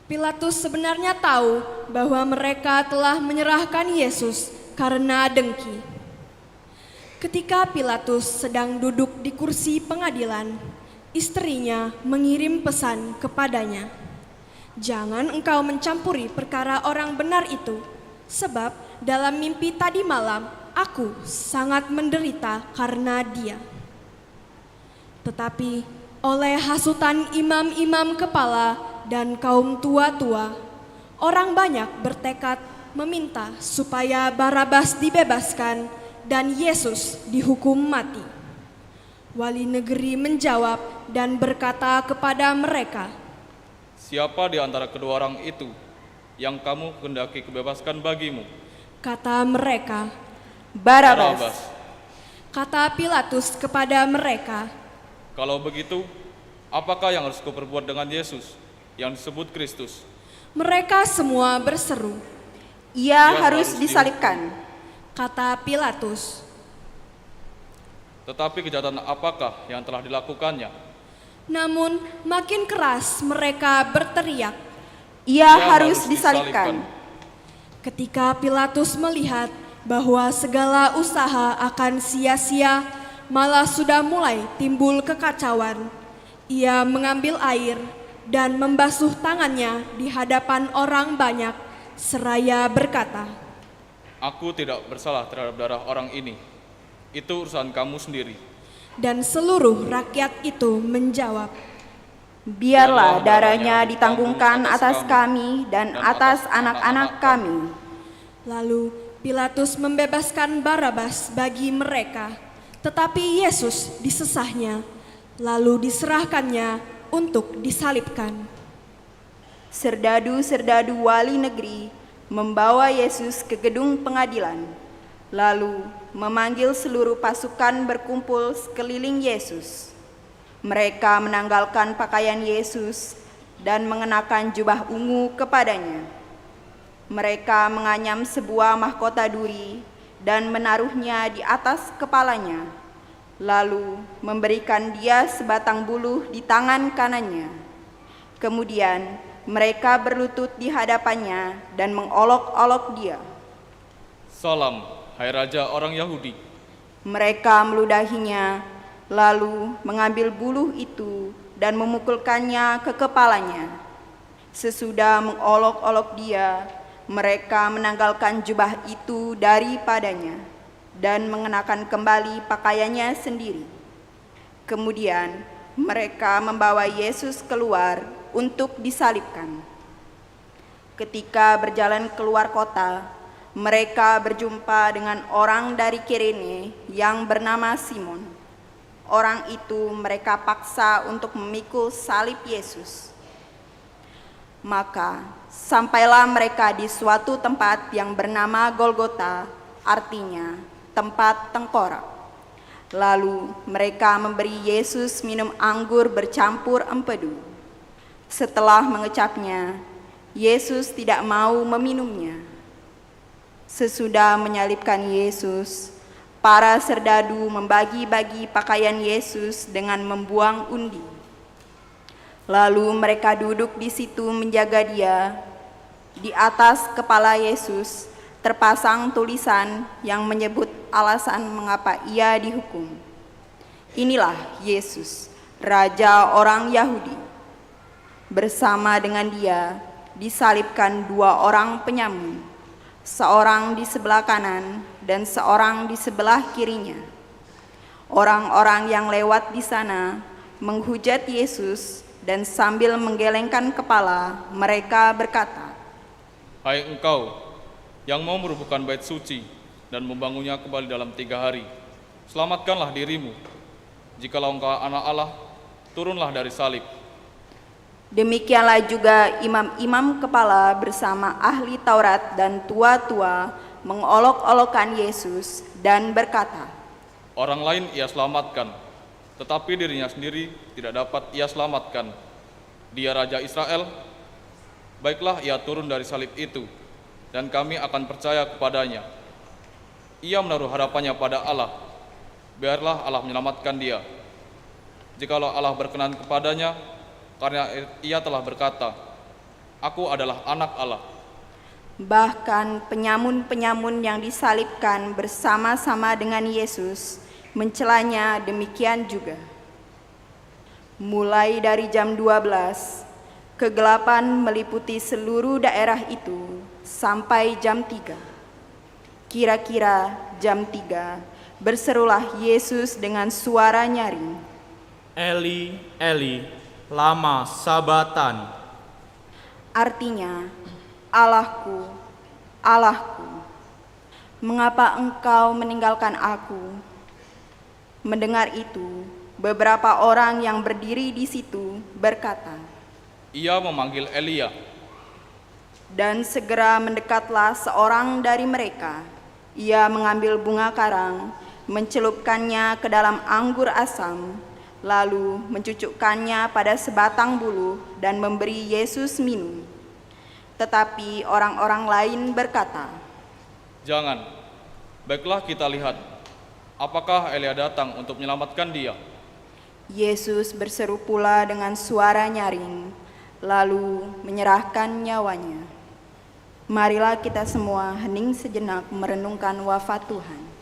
Pilatus sebenarnya tahu bahwa mereka telah menyerahkan Yesus karena dengki. Ketika Pilatus sedang duduk di kursi pengadilan, istrinya mengirim pesan kepadanya, "Jangan engkau mencampuri perkara orang benar itu, sebab dalam mimpi tadi malam aku sangat menderita karena dia." Tetapi oleh hasutan imam-imam kepala dan kaum tua-tua, orang banyak bertekad meminta supaya Barabas dibebaskan dan Yesus dihukum mati. Wali negeri menjawab dan berkata kepada mereka, "Siapa di antara kedua orang itu yang kamu kehendaki kubebaskan bagimu?" Kata mereka, Barabas. Kata Pilatus kepada mereka, "Kalau begitu, apakah yang harus kuperbuat dengan Yesus yang disebut Kristus?" Mereka semua berseru, Ia harus disalibkan. kata Pilatus. Tetapi kejahatan apakah yang telah dilakukannya? Namun makin keras mereka berteriak. Ia harus disalibkan. Ketika Pilatus melihat bahwa segala usaha akan sia-sia, malah sudah mulai timbul kekacauan, ia mengambil air dan membasuh tangannya di hadapan orang banyak, seraya berkata, "Aku tidak bersalah terhadap darah orang ini. Itu urusan kamu sendiri." dan seluruh rakyat itu menjawab, Biarlah darahnya ditanggungkan atas kami dan atas anak-anak kami. Lalu Pilatus membebaskan Barabas bagi mereka, tetapi Yesus disesahnya, lalu diserahkannya untuk disalibkan. Serdadu-serdadu wali negeri membawa Yesus ke gedung pengadilan, lalu memanggil seluruh pasukan berkumpul sekeliling Yesus. Mereka menanggalkan pakaian Yesus dan mengenakan jubah ungu kepadanya. Mereka menganyam sebuah mahkota duri dan menaruhnya di atas kepalanya, lalu memberikan dia sebatang buluh di tangan kanannya. Kemudian mereka berlutut di hadapannya dan mengolok-olok dia. "Salam, hai Raja orang Yahudi." Mereka meludahinya, lalu mengambil buluh itu dan memukulkannya ke kepalanya. Sesudah mengolok-olok dia, mereka menanggalkan jubah itu daripadanya dan mengenakan kembali pakaiannya sendiri. Kemudian mereka membawa Yesus keluar untuk disalibkan. Ketika berjalan keluar kota, mereka berjumpa dengan orang dari Kirene yang bernama Simon. Orang itu mereka paksa untuk memikul salib Yesus. Maka sampailah mereka di suatu tempat yang bernama Golgota, artinya tempat tengkorak. Lalu mereka memberi Yesus minum anggur bercampur empedu. Setelah mengecapnya, Yesus tidak mau meminumnya. Sesudah menyalibkan Yesus, para serdadu membagi-bagi pakaian Yesus dengan membuang undi. Lalu mereka duduk di situ menjaga dia. Di atas kepala Yesus terpasang tulisan yang menyebut alasan mengapa ia dihukum. Inilah Yesus, Raja orang Yahudi. Bersama dengan dia disalibkan 2 orang penyamun, seorang di sebelah kanan dan seorang di sebelah kirinya. Orang-orang yang lewat di sana menghujat Yesus dan sambil menggelengkan kepala mereka berkata, Hai engkau yang mau merubuhkan bait suci dan membangunnya kembali dalam 3 hari, selamatkanlah dirimu. Jikalau engkau anak Allah, turunlah dari salib. Demikianlah juga imam-imam kepala bersama ahli Taurat dan tua-tua mengolok-olokkan Yesus dan berkata, Orang lain ia selamatkan, tetapi dirinya sendiri tidak dapat ia selamatkan. Dia Raja Israel, baiklah ia turun dari salib itu, dan kami akan percaya kepadanya. Ia menaruh harapannya pada Allah, biarlah Allah menyelamatkan dia. Jikalau Allah berkenan kepadanya, karena ia telah berkata, Aku adalah anak Allah. Bahkan penyamun-penyamun yang disalibkan bersama-sama dengan Yesus mencelanya demikian juga. Mulai dari jam 12, kegelapan meliputi seluruh daerah itu sampai jam 3. Kira-kira jam 3, berserulah Yesus dengan suara nyaring, Eli, Eli, lama sabatan. Artinya, Allahku, Allahku, mengapa engkau meninggalkan aku? Mendengar itu, beberapa orang yang berdiri di situ berkata, Ia memanggil Elia. dan segera mendekatlah seorang dari mereka. Ia mengambil bunga karang, mencelupkannya ke dalam anggur asam, lalu mencucukkannya pada sebatang bulu dan memberi Yesus minum. Tetapi orang-orang lain berkata, Jangan, baiklah kita lihat, apakah Elia datang untuk menyelamatkan dia? Yesus berseru pula dengan suara nyaring, lalu menyerahkan nyawanya. Marilah kita semua hening sejenak merenungkan wafat Tuhan.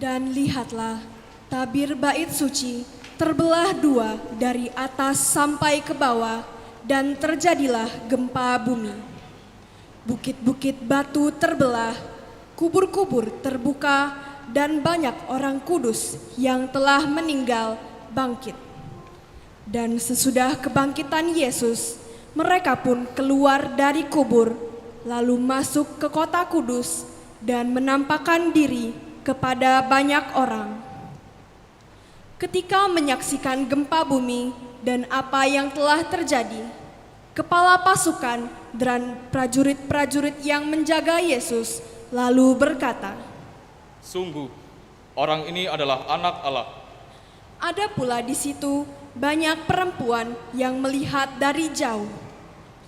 Dan lihatlah, tabir bait suci terbelah 2 dari atas sampai ke bawah, dan terjadilah gempa bumi. Bukit-bukit batu terbelah, kubur-kubur terbuka, dan banyak orang kudus yang telah meninggal bangkit. Dan sesudah kebangkitan Yesus, mereka pun keluar dari kubur, lalu masuk ke kota kudus dan menampakkan diri kepada banyak orang. Ketika menyaksikan gempa bumi dan apa yang telah terjadi, kepala pasukan dan prajurit-prajurit yang menjaga Yesus lalu berkata, Sungguh, Orang ini adalah anak Allah. Ada pula di situ banyak perempuan yang melihat dari jauh,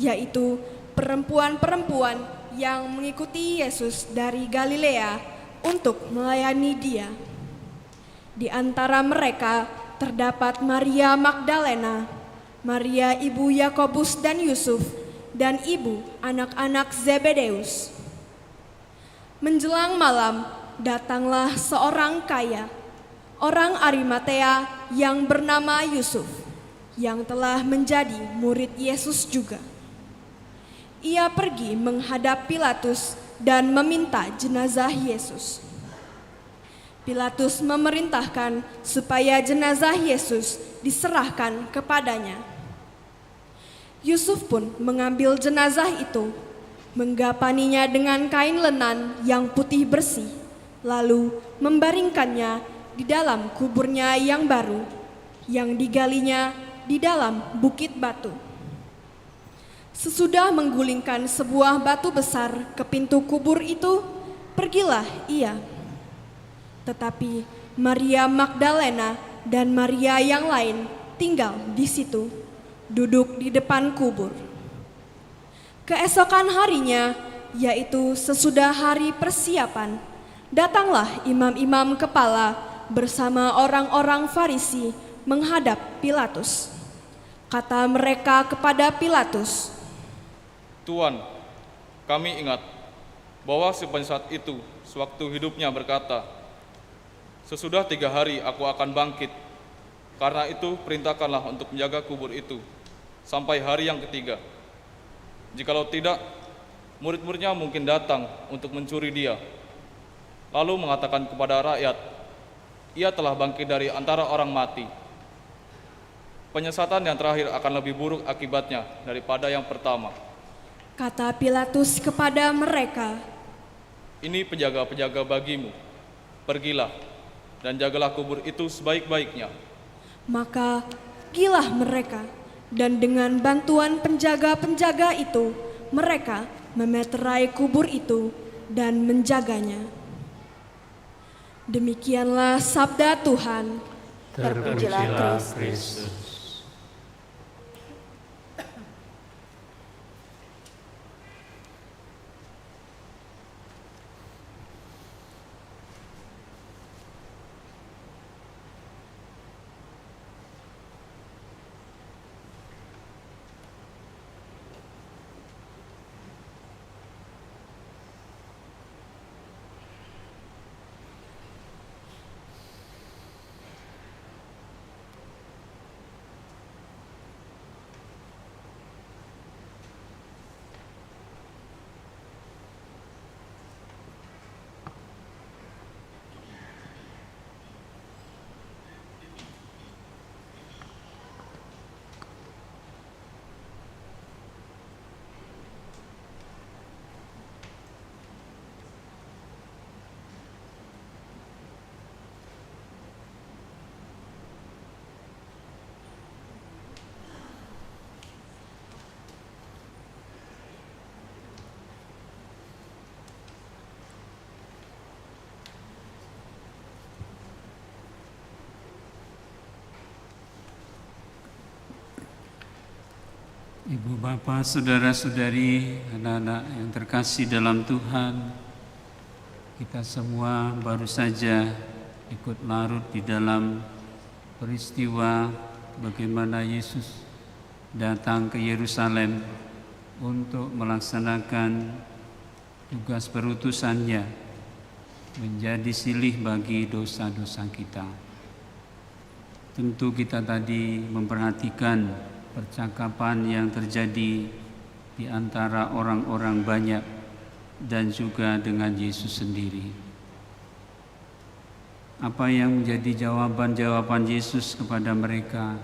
yaitu perempuan-perempuan yang mengikuti Yesus dari Galilea untuk melayani Dia. Di antara mereka terdapat Maria Magdalena, Maria ibu Yakobus dan Yusuf, dan ibu anak-anak Zebedeus. Menjelang malam, datanglah seorang kaya, orang Arimatea yang bernama Yusuf, yang telah menjadi murid Yesus juga. Ia pergi menghadap Pilatus dan meminta jenazah Yesus. Pilatus memerintahkan supaya jenazah Yesus diserahkan kepadanya. Yusuf pun mengambil jenazah itu, menggapaninya dengan kain lenan yang putih bersih, lalu membaringkannya di dalam kuburnya yang baru, yang digalinya di dalam bukit batu. Sesudah menggulingkan sebuah batu besar ke pintu kubur itu, pergilah ia. Tetapi Maria Magdalena dan Maria yang lain tinggal di situ, duduk di depan kubur. Keesokan harinya, yaitu sesudah hari persiapan, datanglah imam-imam kepala bersama orang-orang Farisi menghadap Pilatus. Kata mereka kepada Pilatus, Tuan, kami ingat bahwa si penyesat itu sewaktu hidupnya berkata, sesudah 3 hari aku akan bangkit. Karena itu perintahkanlah untuk menjaga kubur itu sampai hari yang ketiga. Jikalau tidak, murid-muridnya mungkin datang untuk mencuri dia, lalu mengatakan kepada rakyat, ia telah bangkit dari antara orang mati. Penyesatan yang terakhir akan lebih buruk akibatnya daripada yang pertama. kata Pilatus kepada mereka, Ini penjaga-penjaga bagimu. Pergilah dan jagalah kubur itu sebaik-baiknya. Maka pergilah mereka, dan dengan bantuan penjaga-penjaga itu, mereka memeterai kubur itu dan menjaganya. Demikianlah sabda Tuhan. Terpujilah Kristus. Ibu bapak, saudara-saudari, anak-anak yang terkasih dalam Tuhan, kita semua baru saja ikut larut di dalam peristiwa bagaimana Yesus datang ke Yerusalem untuk melaksanakan tugas perutusannya menjadi silih bagi dosa-dosa kita. Tentu kita tadi memperhatikan percakapan yang terjadi di antara orang-orang banyak dan juga dengan Yesus sendiri. Apa yang menjadi jawaban-jawaban Yesus kepada mereka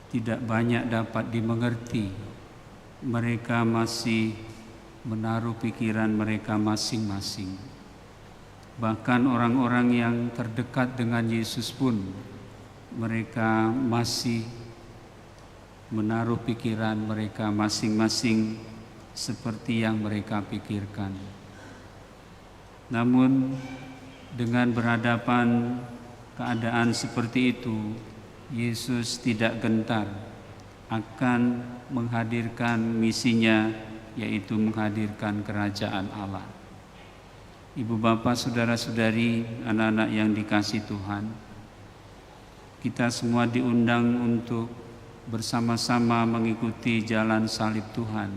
tidak banyak dapat dimengerti. Mereka masih menaruh pikiran mereka masing-masing. Bahkan orang-orang yang terdekat dengan Yesus pun mereka masih menaruh pikiran mereka masing-masing seperti yang mereka pikirkan. Namun Dengan berhadapan keadaan seperti itu, Yesus tidak gentar akan menghadirkan misinya, yaitu menghadirkan kerajaan Allah. Ibu bapak, saudara-saudari, anak-anak yang dikasihi Tuhan, kita semua diundang untuk bersama-sama mengikuti jalan salib Tuhan,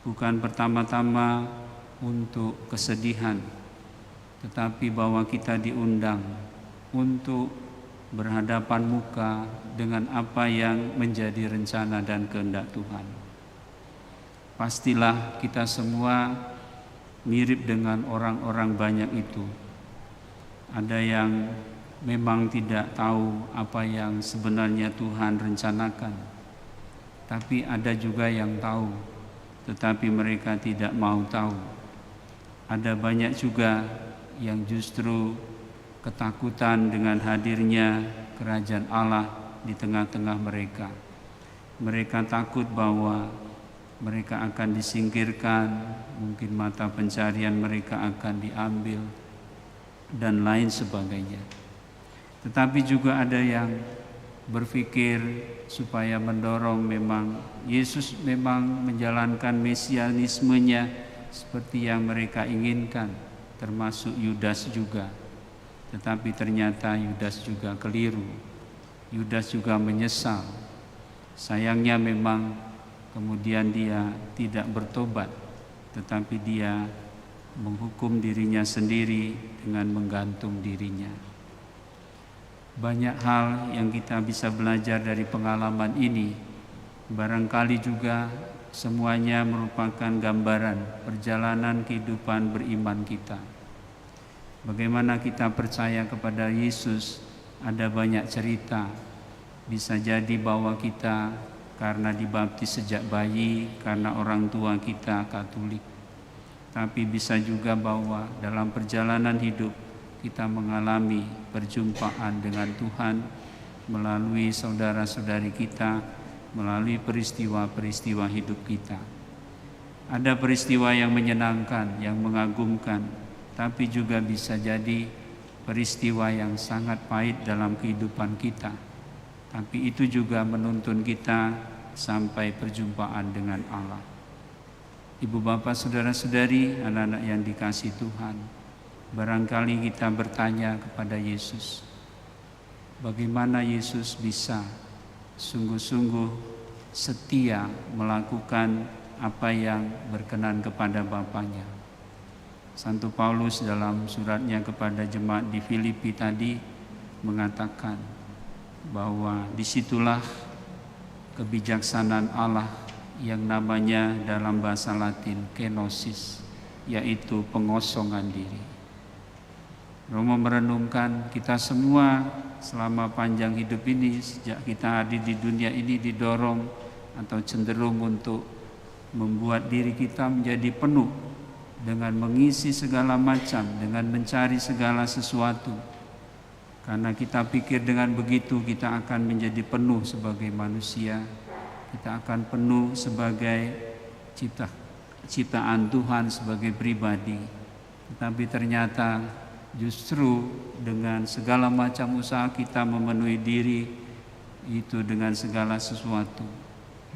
bukan pertama-tama untuk kesedihan, tetapi bahwa kita diundang untuk berhadapan muka dengan apa yang menjadi rencana dan kehendak Tuhan. Pastilah kita semua mirip dengan orang-orang banyak itu. Ada yang memang tidak tahu apa yang sebenarnya Tuhan rencanakan, tapi ada juga yang tahu, tetapi mereka tidak mau tahu. Ada banyak juga yang justru ketakutan dengan hadirnya kerajaan Allah di tengah-tengah mereka. Mereka takut bahwa mereka akan disingkirkan, mungkin mata pencarian mereka akan diambil, dan lain sebagainya. Tetapi juga ada yang berpikir supaya mendorong memang Yesus memang menjalankan mesianismenya seperti yang mereka inginkan, termasuk Yudas juga. Tetapi ternyata Yudas juga keliru. Yudas juga menyesal. Sayangnya memang kemudian dia tidak bertobat, tetapi dia menghukum dirinya sendiri dengan menggantung dirinya. Banyak hal yang kita bisa belajar dari pengalaman ini. Barangkali juga semuanya merupakan gambaran perjalanan kehidupan beriman kita. Bagaimana kita percaya kepada Yesus, ada banyak cerita. Bisa jadi bahwa kita karena dibaptis sejak bayi, karena orang tua kita Katolik. Tapi bisa juga bahwa dalam perjalanan hidup kita mengalami perjumpaan dengan Tuhan melalui saudara-saudari kita, melalui peristiwa-peristiwa hidup kita. Ada peristiwa yang menyenangkan, yang mengagumkan, tapi juga bisa jadi peristiwa yang sangat pahit dalam kehidupan kita. Tapi itu juga menuntun kita sampai perjumpaan dengan Allah. Ibu bapak, saudara-saudari, anak-anak yang dikasihi Tuhan, barangkali kita bertanya kepada Yesus, bagaimana Yesus bisa sungguh-sungguh setia melakukan apa yang berkenan kepada Bapaknya. Santo Paulus dalam suratnya kepada jemaat di Filipi tadi mengatakan bahwa disitulah kebijaksanaan Allah yang namanya dalam bahasa Latin kenosis, yaitu pengosongan diri. Romo merenungkan kita semua selama panjang hidup ini, sejak kita hadir di dunia ini didorong atau cenderung untuk membuat diri kita menjadi penuh dengan mengisi segala macam, dengan mencari segala sesuatu. Karena kita pikir dengan begitu kita akan menjadi penuh sebagai manusia, kita akan penuh sebagai ciptaan Tuhan, sebagai pribadi. Tetapi ternyata justru dengan segala macam usaha kita memenuhi diri itu dengan segala sesuatu,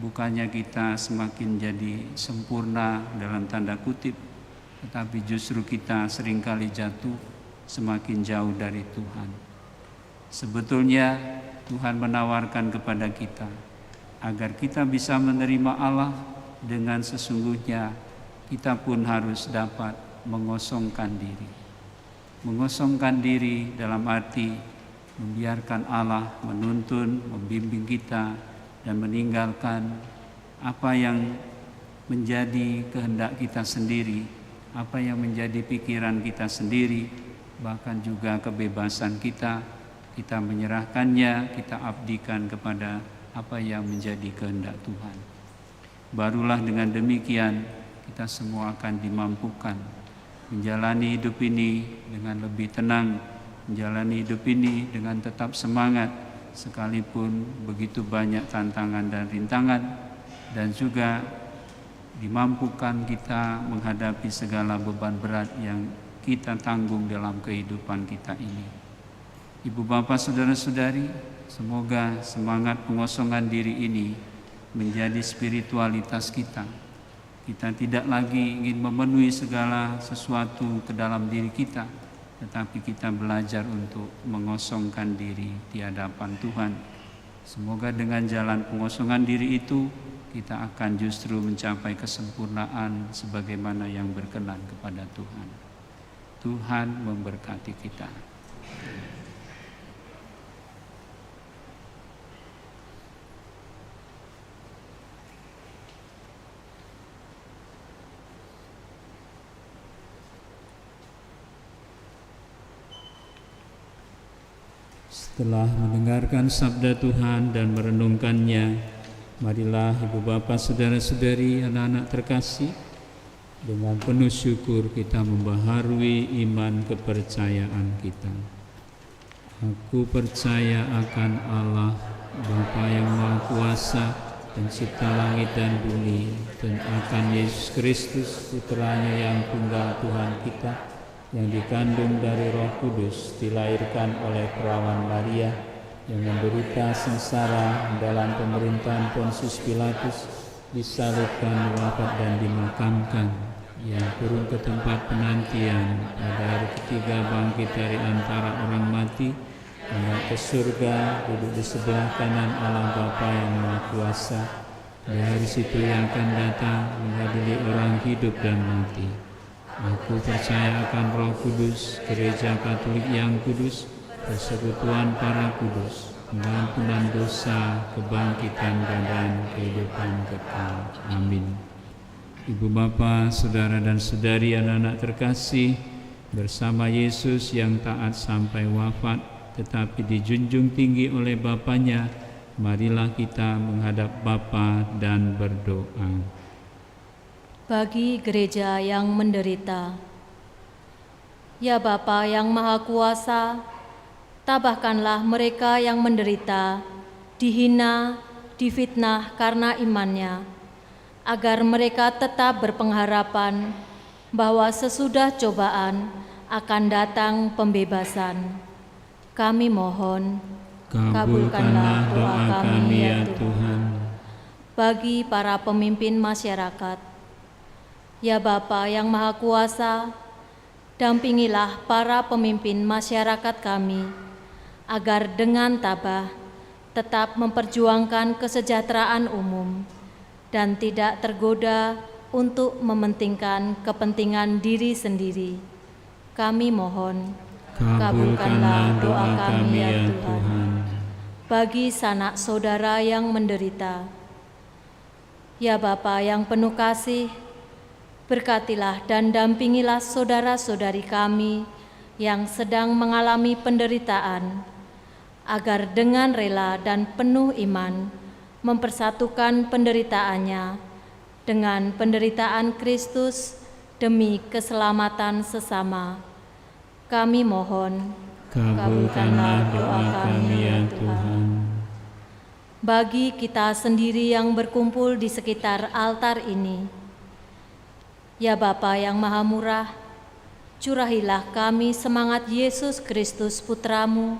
bukannya kita semakin jadi sempurna dalam tanda kutip, tetapi justru kita seringkali jatuh semakin jauh dari Tuhan. Sebetulnya Tuhan menawarkan kepada kita agar kita bisa menerima Allah dengan sesungguhnya, kita pun harus dapat mengosongkan diri. Mengosongkan diri dalam arti membiarkan Allah menuntun, membimbing kita, dan meninggalkan apa yang menjadi kehendak kita sendiri, apa yang menjadi pikiran kita sendiri, bahkan juga kebebasan kita menyerahkannya, kita abdikan kepada apa yang menjadi kehendak Tuhan. Barulah dengan demikian kita semua akan dimampukan menjalani hidup ini dengan lebih tenang, menjalani hidup ini dengan tetap semangat, sekalipun begitu banyak tantangan dan rintangan, dan juga dimampukan kita menghadapi segala beban berat yang kita tanggung dalam kehidupan kita ini. Ibu bapak saudara-saudari, semoga semangat pengosongan diri ini menjadi spiritualitas kita. Kita tidak lagi ingin memenuhi segala sesuatu ke dalam diri kita, tetapi kita belajar untuk mengosongkan diri di hadapan Tuhan. Semoga dengan jalan pengosongan diri itu, kita akan justru mencapai kesempurnaan sebagaimana yang berkenan kepada Tuhan. Tuhan memberkati kita. Setelah mendengarkan sabda Tuhan dan merenungkannya, marilah ibu bapak saudara-saudari anak-anak terkasih, dengan penuh syukur kita membaharui iman kepercayaan kita. Aku percaya akan Allah, Bapa yang Maha Kuasa, Pencipta langit dan bumi, dan akan Yesus Kristus, Putranya yang tunggal Tuhan kita, yang dikandung dari Roh Kudus, dilahirkan oleh perawan Maria, yang menderita sengsara dalam pemerintahan Pontius Pilatus, disalibkan, wafat dan dimakamkan, yang turun ke tempat penantian, pada hari ketiga bangkit dari antara orang mati, naik ke surga, duduk di sebelah kanan Allah Bapa yang Maha Kuasa. Dari situ yang akan datang mengadili orang hidup dan mati. Aku percaya akan Roh Kudus, Gereja Katolik yang kudus, persekutuan para kudus, pengampunan dosa, kebangkitan badan, kehidupan kekal. Amin. Ibu bapa, saudara dan saudari anak-anak terkasih, bersama Yesus yang taat sampai wafat, tetapi dijunjung tinggi oleh Bapanya, marilah kita menghadap Bapa dan berdoa. Bagi gereja yang menderita, ya Bapa yang Maha Kuasa, tabahkanlah mereka yang menderita, dihina, difitnah karena imannya, agar mereka tetap berpengharapan bahwa sesudah cobaan akan datang pembebasan. Kami mohon, kabulkanlah doa kami ya Tuhan. Bagi para pemimpin masyarakat, ya Bapa yang Maha Kuasa, dampingilah para pemimpin masyarakat kami, agar dengan tabah tetap memperjuangkan kesejahteraan umum dan tidak tergoda untuk mementingkan kepentingan diri sendiri. Kami mohon, kabulkanlah doa kami ya Tuhan. Bagi sanak saudara yang menderita, ya Bapa yang penuh kasih, berkatilah dan dampingilah saudara-saudari kami yang sedang mengalami penderitaan, agar dengan rela dan penuh iman mempersatukan penderitaannya dengan penderitaan Kristus demi keselamatan sesama. Kami mohon, kabulkanlah doa kami ya Tuhan. Bagi kita sendiri yang berkumpul di sekitar altar ini, ya Bapa yang Maha Murah, curahilah kami semangat Yesus Kristus Putramu,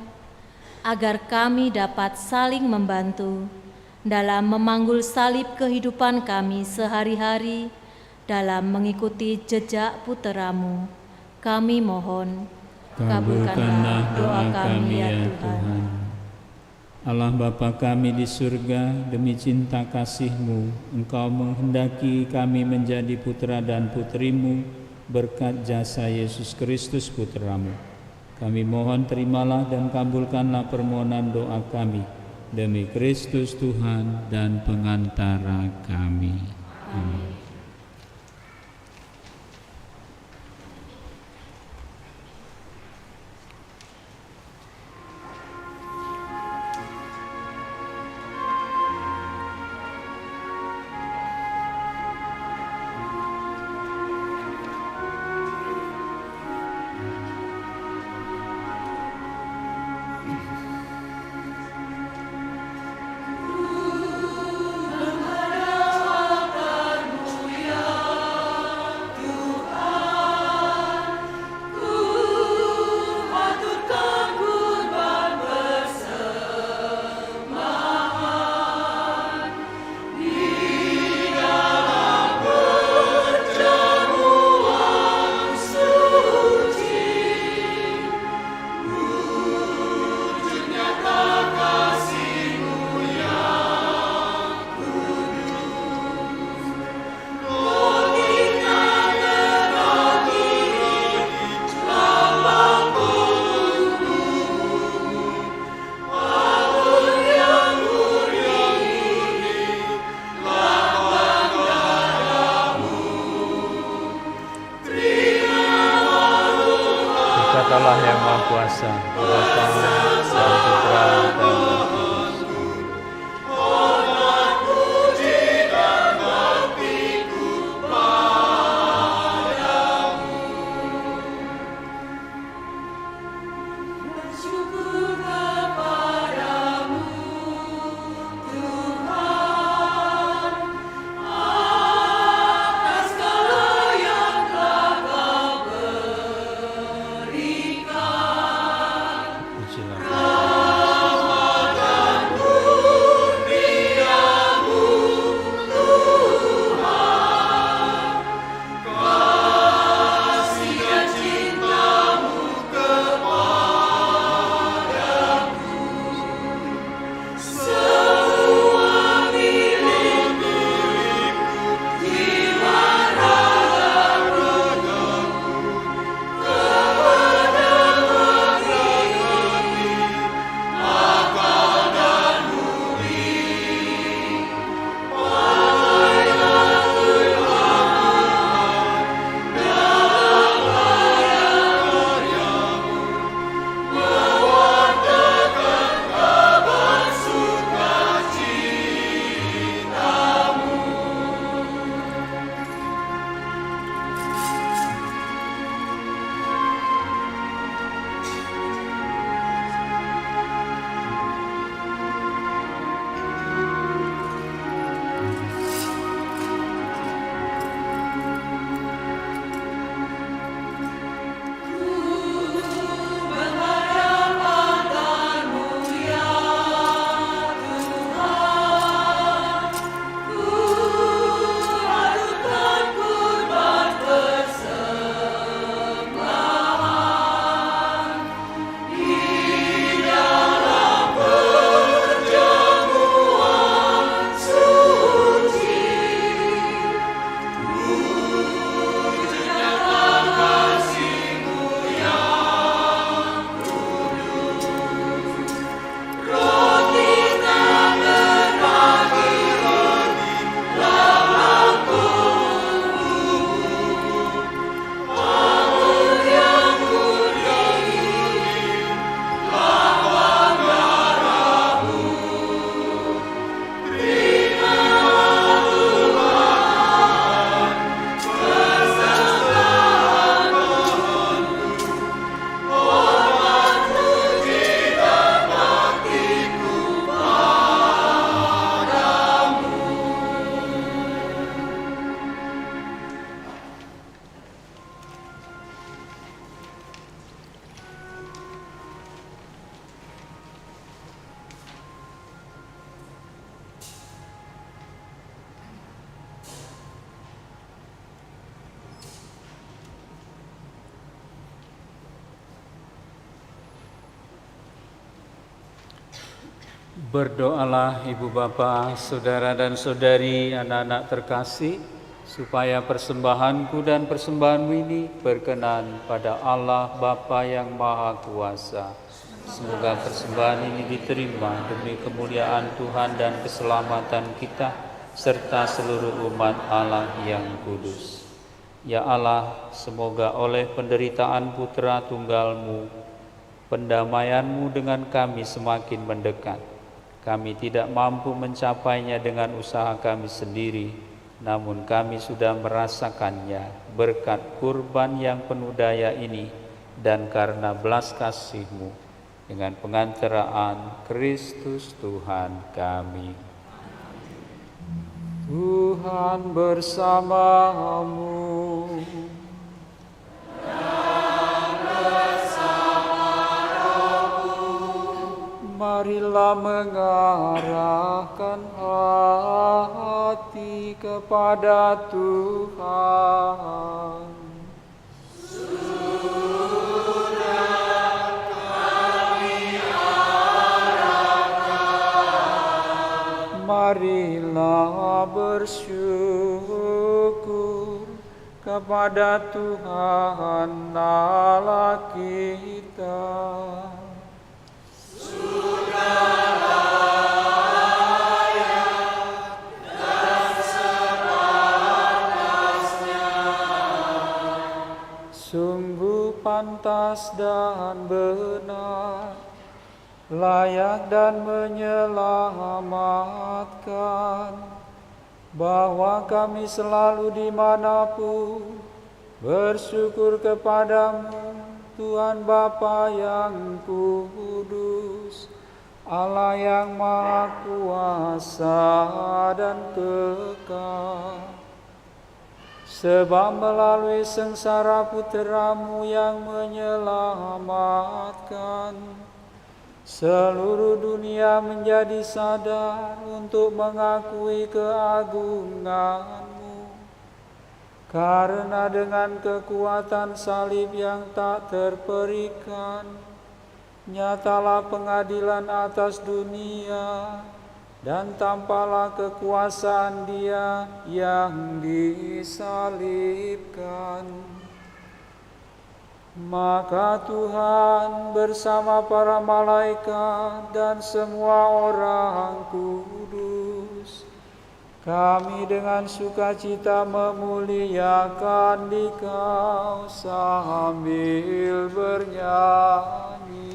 agar kami dapat saling membantu dalam memanggul salib kehidupan kami sehari-hari dalam mengikuti jejak Putramu. Kami mohon, kabulkanlah doa kami ya Tuhan. Allah Bapa kami di surga, demi cinta kasih-Mu, Engkau menghendaki kami menjadi putra dan putri-Mu berkat jasa Yesus Kristus Putra-Mu. Kami mohon terimalah dan kabulkanlah permohonan doa kami demi Kristus Tuhan dan pengantara kami. Amin. kuasa, Bapa dan Putra dan Roh Kudus. Berdoalah Ibu Bapa, Saudara dan Saudari, anak-anak terkasih, supaya persembahanku dan persembahanmu ini berkenan pada Allah Bapa yang Maha Kuasa. Semoga persembahan ini diterima demi kemuliaan Tuhan dan keselamatan kita, serta seluruh umat Allah yang kudus. Ya Allah, semoga oleh penderitaan Putra Tunggal-Mu, pendamaian-Mu dengan kami semakin mendekat. Kami tidak mampu mencapainya dengan usaha kami sendiri, namun kami sudah merasakannya berkat kurban yang penuh daya ini dan karena belas kasih-Mu dengan pengantaraan Kristus Tuhan kami. Tuhan bersamamu. Marilah mengarahkan hati kepada Tuhan. Sudah kami arahkan. Marilah bersyukur kepada Tuhan Allah kita. Sungguh pantas dan benar, layak dan menyelamatkan, bahwa kami selalu dimanapun bersyukur kepadamu, Tuhan Bapa yang kudus, Allah yang Maha Kuasa dan kekal. Sebab melalui sengsara Putra-Mu yang menyelamatkan, seluruh dunia menjadi sadar untuk mengakui keagungan-Mu. Karena dengan kekuatan salib yang tak terperikan, nyatalah pengadilan atas dunia, dan tampaklah kekuasaan Dia yang disalibkan. Maka Tuhan bersama para malaikat dan semua orang kudus, kami dengan sukacita memuliakan Dikau sambil bernyanyi.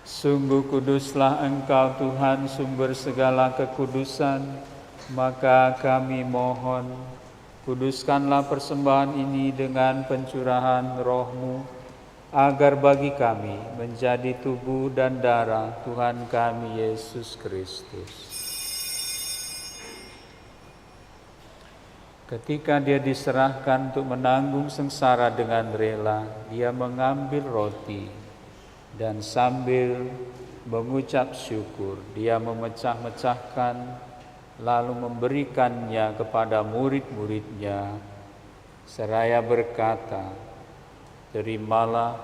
Sungguh kuduslah Engkau Tuhan, sumber segala kekudusan, maka kami mohon, kuduskanlah persembahan ini dengan pencurahan Roh-Mu, agar bagi kami menjadi tubuh dan darah Tuhan kami Yesus Kristus. Ketika Dia diserahkan untuk menanggung sengsara dengan rela, Dia mengambil roti, dan sambil mengucap syukur, Dia memecah-mecahkan, lalu memberikannya kepada murid-muridnya, seraya berkata, "Terimalah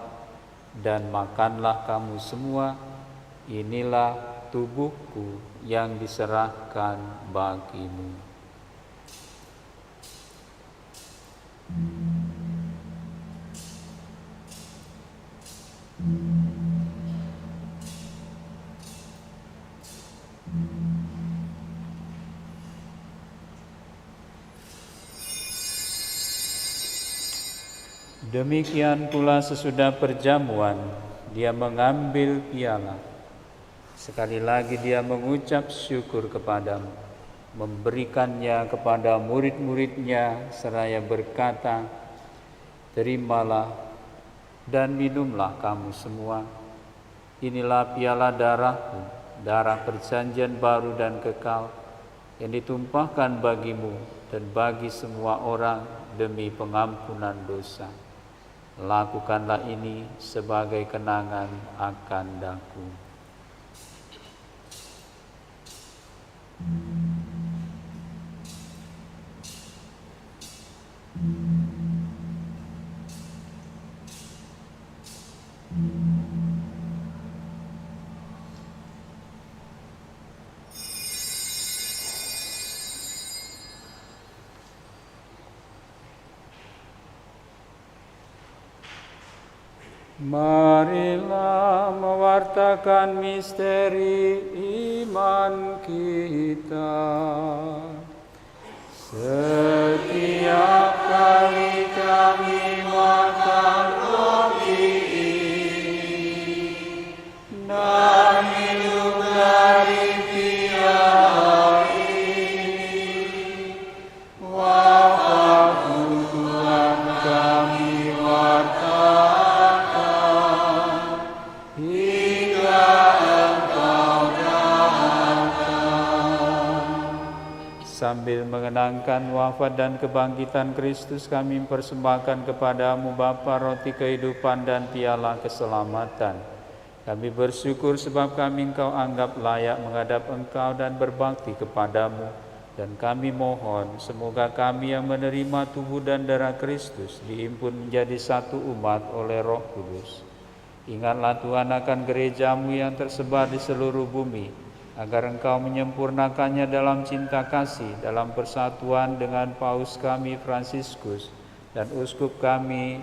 dan makanlah kamu semua, inilah tubuhku yang diserahkan bagimu." Demikian pula sesudah perjamuan, Dia mengambil piala. Sekali lagi Dia mengucap syukur kepadamu, memberikannya kepada murid-muridnya, seraya berkata, "Terimalah dan minumlah kamu semua. Inilah piala darahku, darah perjanjian baru dan kekal, yang ditumpahkan bagimu dan bagi semua orang demi pengampunan dosa. Lakukanlah ini sebagai kenangan akan Daku." Marilah mewartakan misteri iman kita. Setiap kali kami makan roti ini dan minum dari piala ini, wafat Tuhan kami wartakan hingga Engkau datang. Sambil mengenangkan wafat dan kebangkitan Kristus, kami mempersembahkan kepadamu Bapa roti kehidupan dan piala keselamatan. Kami bersyukur sebab kami Engkau anggap layak menghadap Engkau dan berbakti kepadamu. Dan kami mohon semoga kami yang menerima tubuh dan darah Kristus dihimpun menjadi satu umat oleh Roh Kudus. Ingatlah Tuhan akan gerejamu yang tersebar di seluruh bumi, agar Engkau menyempurnakannya dalam cinta kasih, dalam persatuan dengan Paus kami Fransiskus dan Uskup kami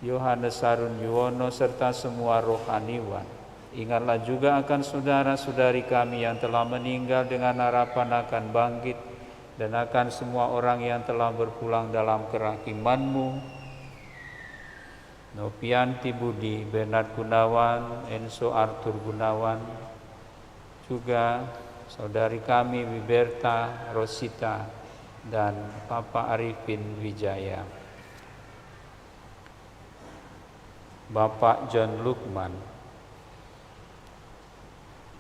Yohanes Harun Yuwono serta semua rohaniwan. Ingatlah juga akan saudara-saudari kami yang telah meninggal dengan harapan akan bangkit, dan akan semua orang yang telah berpulang dalam kerahiman-Mu. Nopianti Budi, Bernard Gunawan, Enzo Arthur Gunawan, juga saudari kami Wiberta Rosita dan Papa Arifin Wijaya. Bapak John Lukman,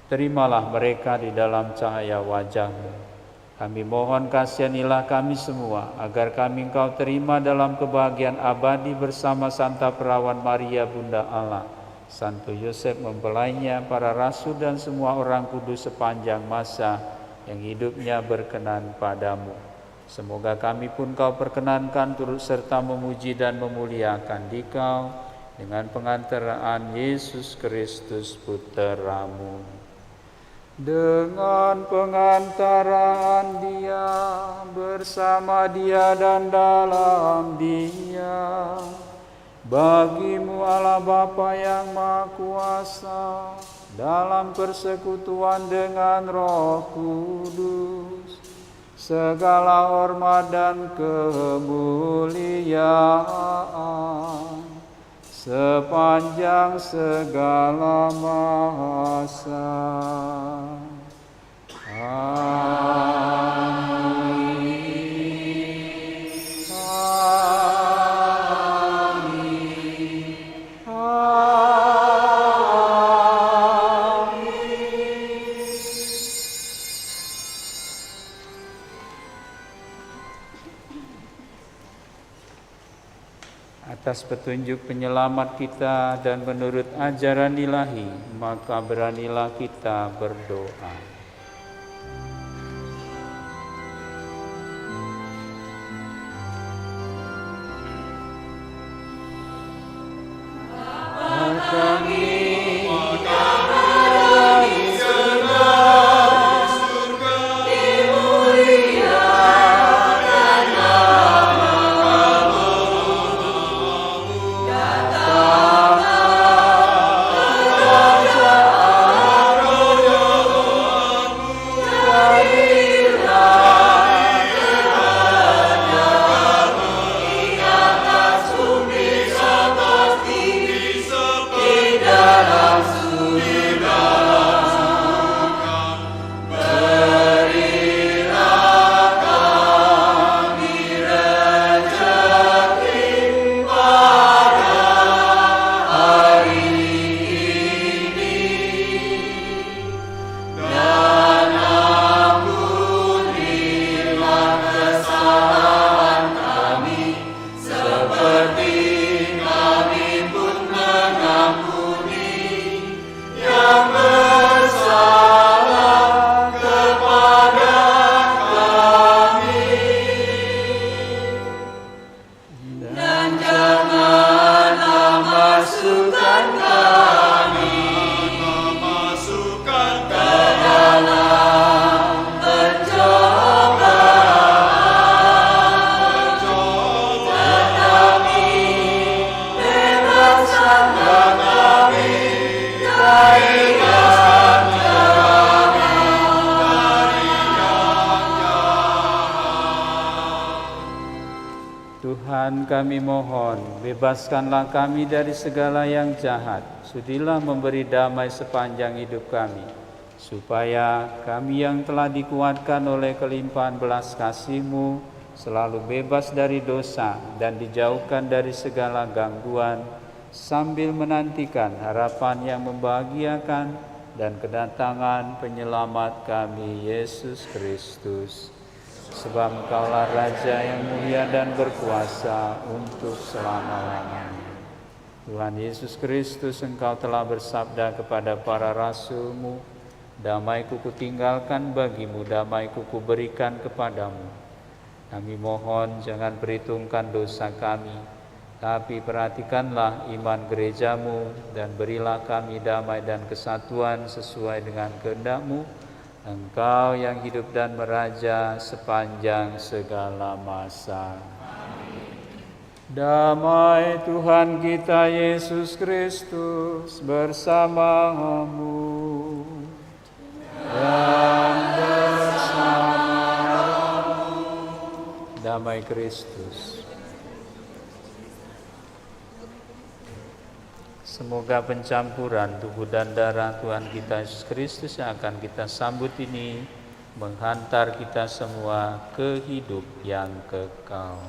terimalah mereka di dalam cahaya wajah-Mu. Kami mohon kasihanilah kami semua, agar kami Engkau terima dalam kebahagiaan abadi bersama Santa Perawan Maria Bunda Allah, Santo Yosef mempelainya, para rasul dan semua orang kudus sepanjang masa yang hidupnya berkenan padamu. Semoga kami pun Kau perkenankan turut serta memuji dan memuliakan Dikau dengan pengantaraan Yesus Kristus Putra-Mu. Dengan pengantaraan Dia, bersama Dia dan dalam Dia, bagi-Mu Allah Bapa yang Maha Kuasa, dalam persekutuan dengan Roh Kudus, segala hormat dan kemuliaan sepanjang segala masa. Amin. Amin. Amin. Atas petunjuk penyelamat kita dan menurut ajaran ilahi, maka beranilah kita berdoa. Tuhan, kami mohon, bebaskanlah kami dari segala yang jahat. Sudilah memberi damai sepanjang hidup kami, supaya kami yang telah dikuatkan oleh kelimpahan belas kasih-Mu selalu bebas dari dosa dan dijauhkan dari segala gangguan, sambil menantikan harapan yang membahagiakan dan kedatangan penyelamat kami, Yesus Kristus. sebab Engkaulah Raja yang mulia dan berkuasa untuk selama-lamanya. Tuhan Yesus Kristus, Engkau telah bersabda kepada para rasul-Mu, damai-Ku kutinggalkan bagimu, damai-Ku kuberikan kepadamu. Kami mohon jangan perhitungkan dosa kami, tapi perhatikanlah iman gereja-Mu dan berilah kami damai dan kesatuan sesuai dengan kehendak-Mu, Engkau yang hidup dan meraja sepanjang segala masa. Damai Tuhan kita Yesus Kristus bersamamu dan bersamamu. Damai Kristus. Semoga pencampuran tubuh dan darah Tuhan kita Yesus Kristus yang akan kita sambut ini menghantar kita semua ke hidup yang kekal.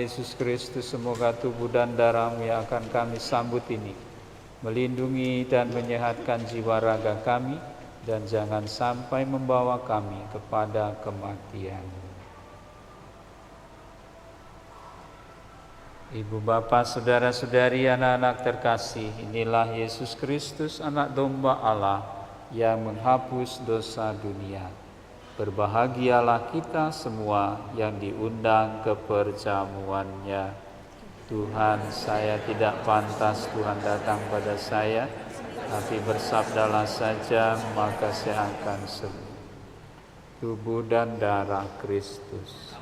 Yesus Kristus, semoga tubuh dan darah-Mu yang akan kami sambut ini melindungi dan menyehatkan jiwa raga kami, dan jangan sampai membawa kami kepada kematian. Ibu bapa, saudara-saudari, anak-anak terkasih, inilah Yesus Kristus, anak domba Allah yang menghapus dosa dunia. Berbahagialah kita semua yang diundang ke perjamuannya. Tuhan, saya tidak pantas Tuhan datang pada saya, tapi bersabdalah saja, maka saya akan sembuh. Tubuh dan darah Kristus.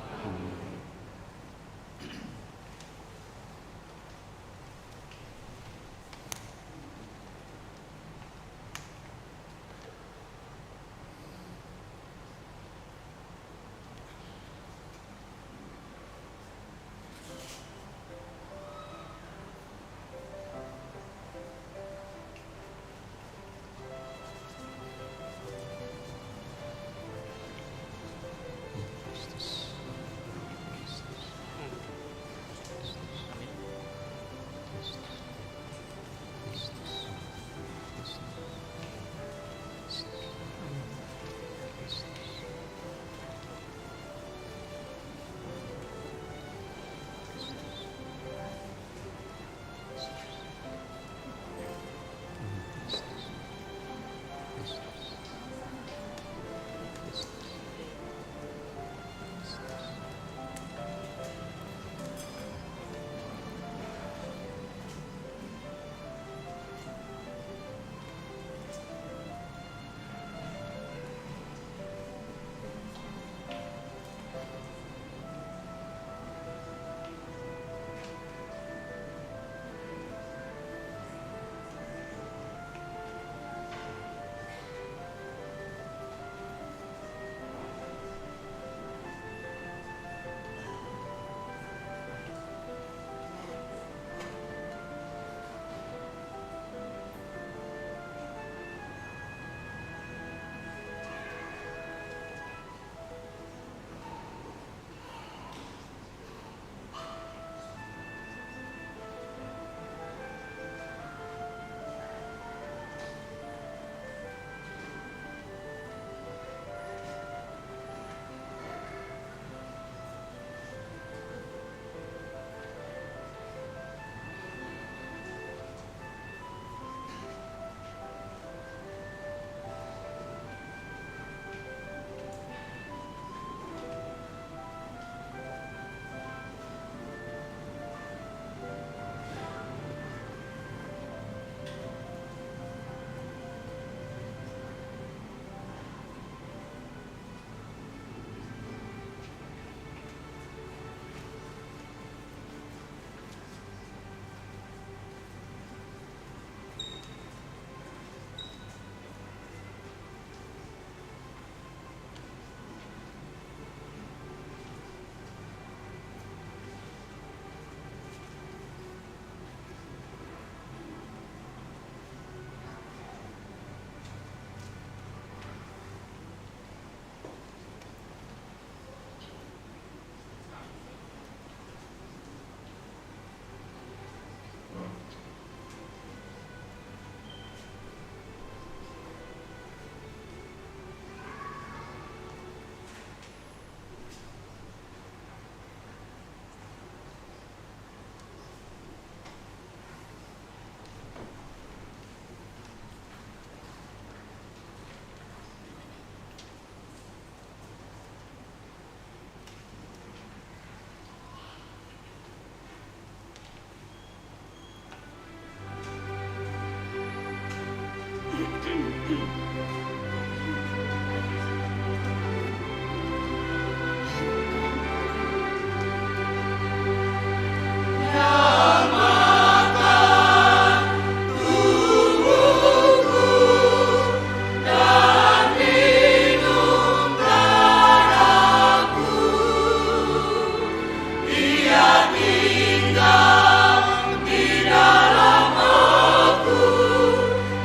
Di dalam aku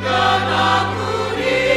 dan aku di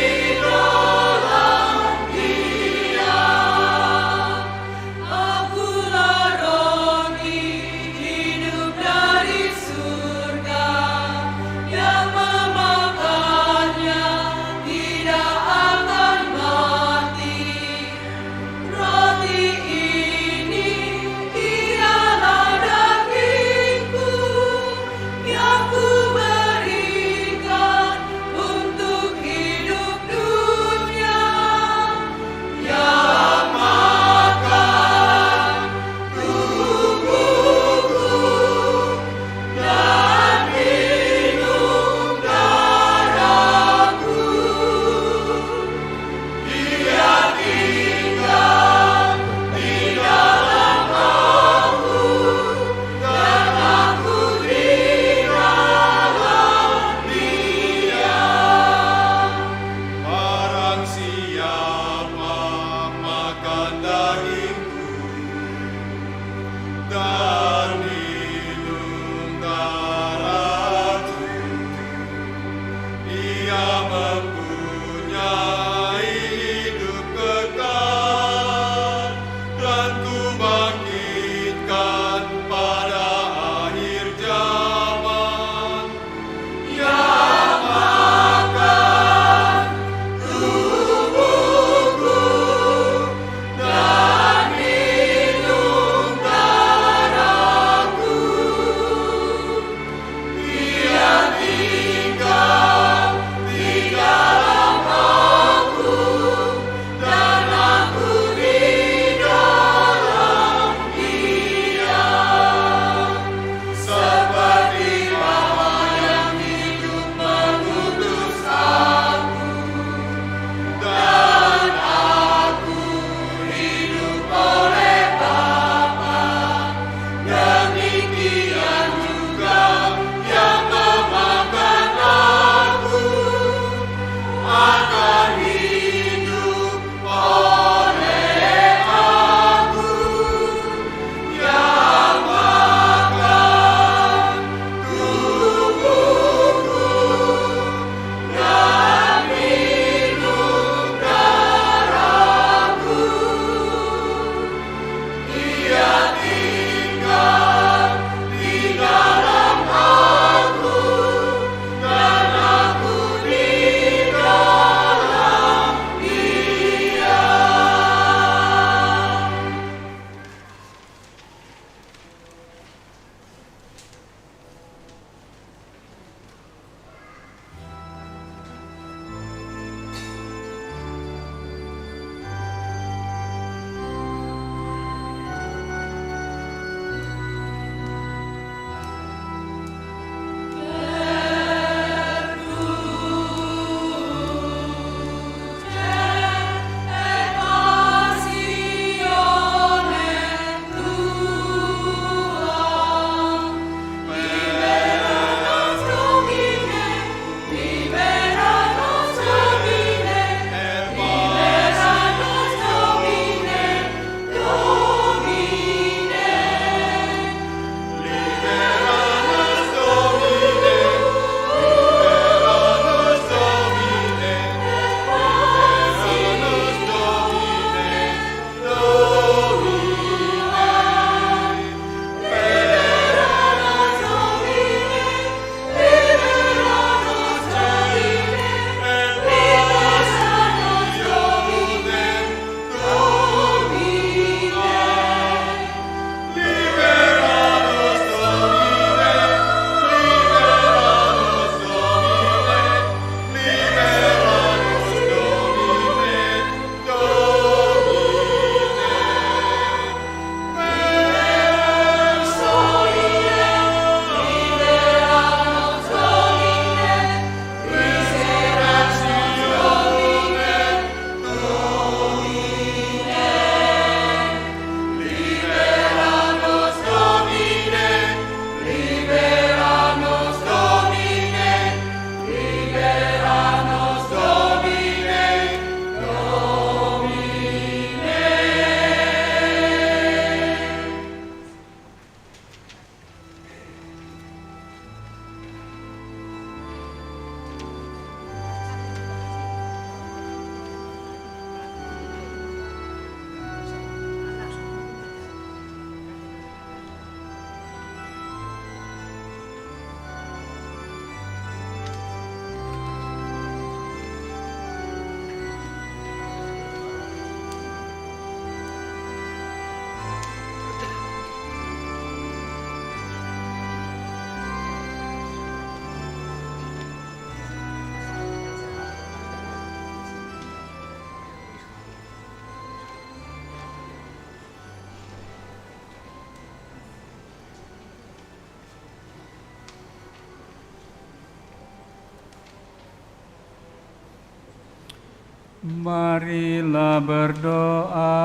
Marilah berdoa.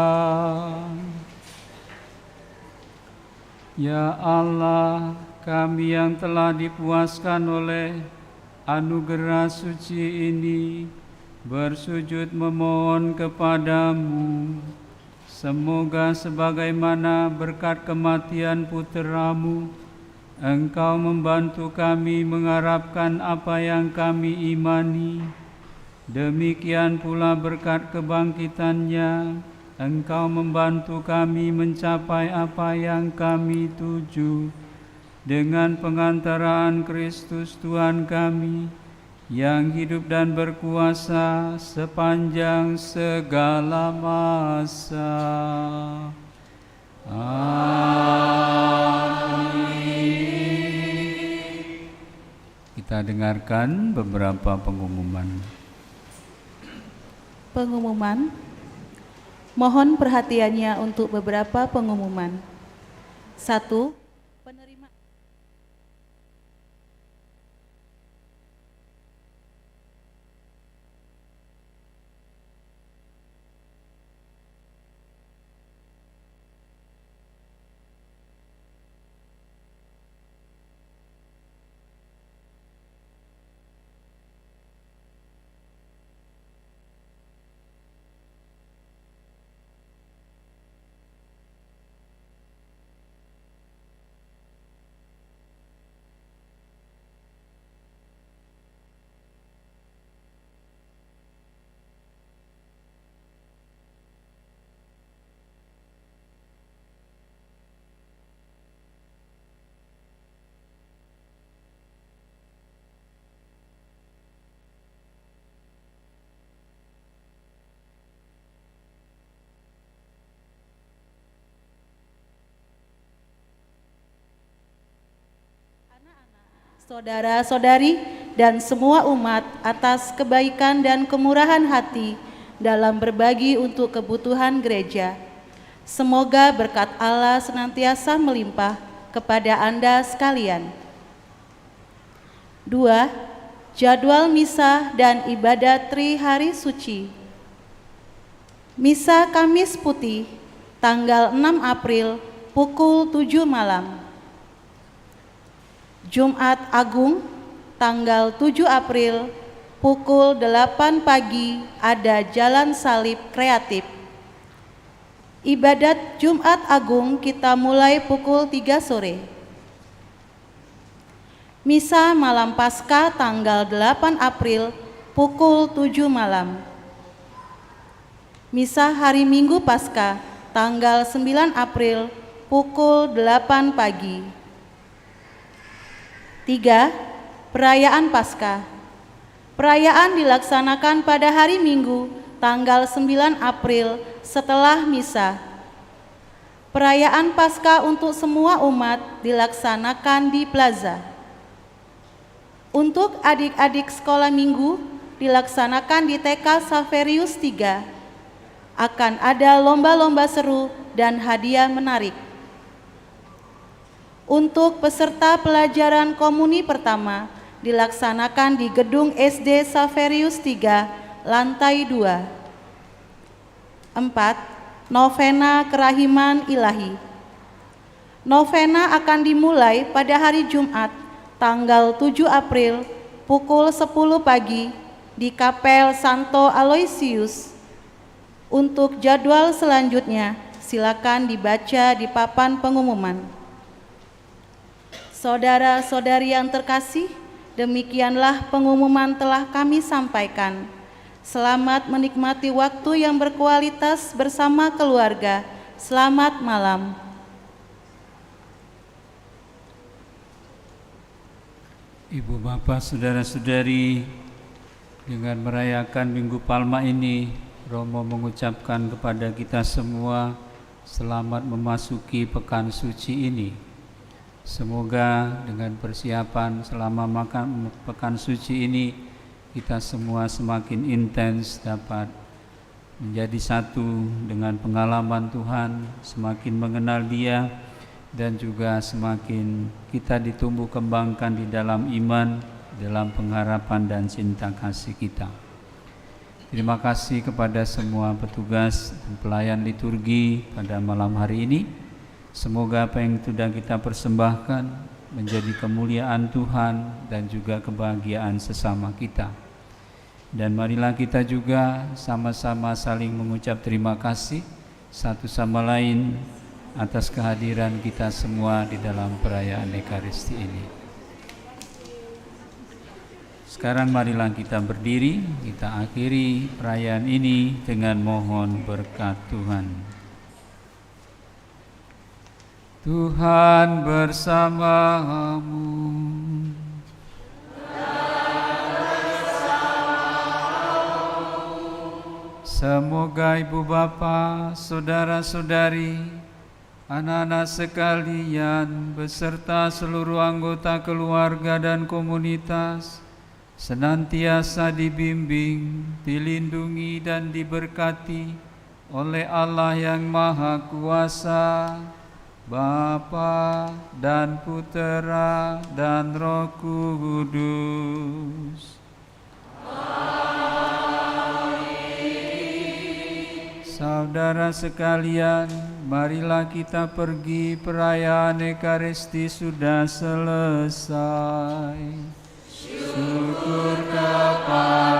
Ya Allah, kami yang telah dipuaskan oleh anugerah suci ini, bersujud memohon kepadamu, semoga sebagaimana berkat kematian putra-Mu, Engkau membantu kami mengharapkan apa yang kami imani. Demikian pula berkat kebangkitannya, Engkau membantu kami mencapai apa yang kami tuju. Dengan pengantaraan Kristus Tuhan kami, yang hidup dan berkuasa sepanjang segala masa. Amin. Kita dengarkan beberapa pengumuman. Pengumuman. Mohon perhatiannya untuk beberapa pengumuman. 1. Penerima saudara-saudari dan semua umat atas kebaikan dan kemurahan hati dalam berbagi untuk kebutuhan gereja. Semoga berkat Allah senantiasa melimpah kepada Anda sekalian. 2. Jadwal misa dan ibadat Tri Hari Suci. Misa Kamis Putih, tanggal 6 April, pukul 7 malam. Jumat Agung, tanggal 7 April, pukul 8 pagi, ada jalan salib kreatif. Ibadat Jumat Agung kita mulai pukul 3 sore. Misa Malam Paskah tanggal 8 April, pukul 7 malam. Misa Hari Minggu Paskah tanggal 9 April, pukul 8 pagi. 3. Perayaan Paskah. Perayaan dilaksanakan pada hari Minggu, tanggal 9 April setelah misa. Perayaan Paskah untuk semua umat dilaksanakan di plaza. Untuk adik-adik sekolah minggu dilaksanakan di TK Saverius 3. Akan ada lomba-lomba seru dan hadiah menarik. Untuk peserta pelajaran komuni pertama dilaksanakan di gedung SD Saverius 3, lantai 2. 4. Novena Kerahiman Ilahi. Novena akan dimulai pada hari Jumat, tanggal 7 April, pukul 10 pagi di Kapel Santo Aloysius. Untuk jadwal selanjutnya, silakan dibaca di papan pengumuman. Saudara-saudari yang terkasih, demikianlah pengumuman telah kami sampaikan. Selamat menikmati waktu yang berkualitas bersama keluarga. Selamat malam. Ibu bapak saudara-saudari, dengan merayakan Minggu Palma ini, Romo mengucapkan kepada kita semua selamat memasuki pekan suci ini. Semoga dengan persiapan selama pekan suci ini kita semua semakin intens dapat menjadi satu dengan pengalaman Tuhan, semakin mengenal Dia, dan juga semakin kita ditumbuh kembangkan di dalam iman, dalam pengharapan dan cinta kasih kita. Terima kasih kepada semua petugas dan pelayan liturgi pada malam hari ini. Semoga apa yang sudah kita persembahkan menjadi kemuliaan Tuhan dan juga kebahagiaan sesama kita. Dan marilah kita juga sama-sama saling mengucap terima kasih satu sama lain atas kehadiran kita semua di dalam perayaan Ekaristi ini. Sekarang marilah kita berdiri, kita akhiri perayaan ini dengan mohon berkat Tuhan. Tuhan bersamamu. Semoga Ibu Bapa, saudara-saudari, anak-anak sekalian, beserta seluruh anggota keluarga dan komunitas, senantiasa dibimbing, dilindungi dan diberkati oleh Allah yang Maha Kuasa, Bapa dan Putera dan Roh Kudus. Saudara sekalian, marilah kita pergi, perayaan Ekaristi sudah selesai. Syukur kepada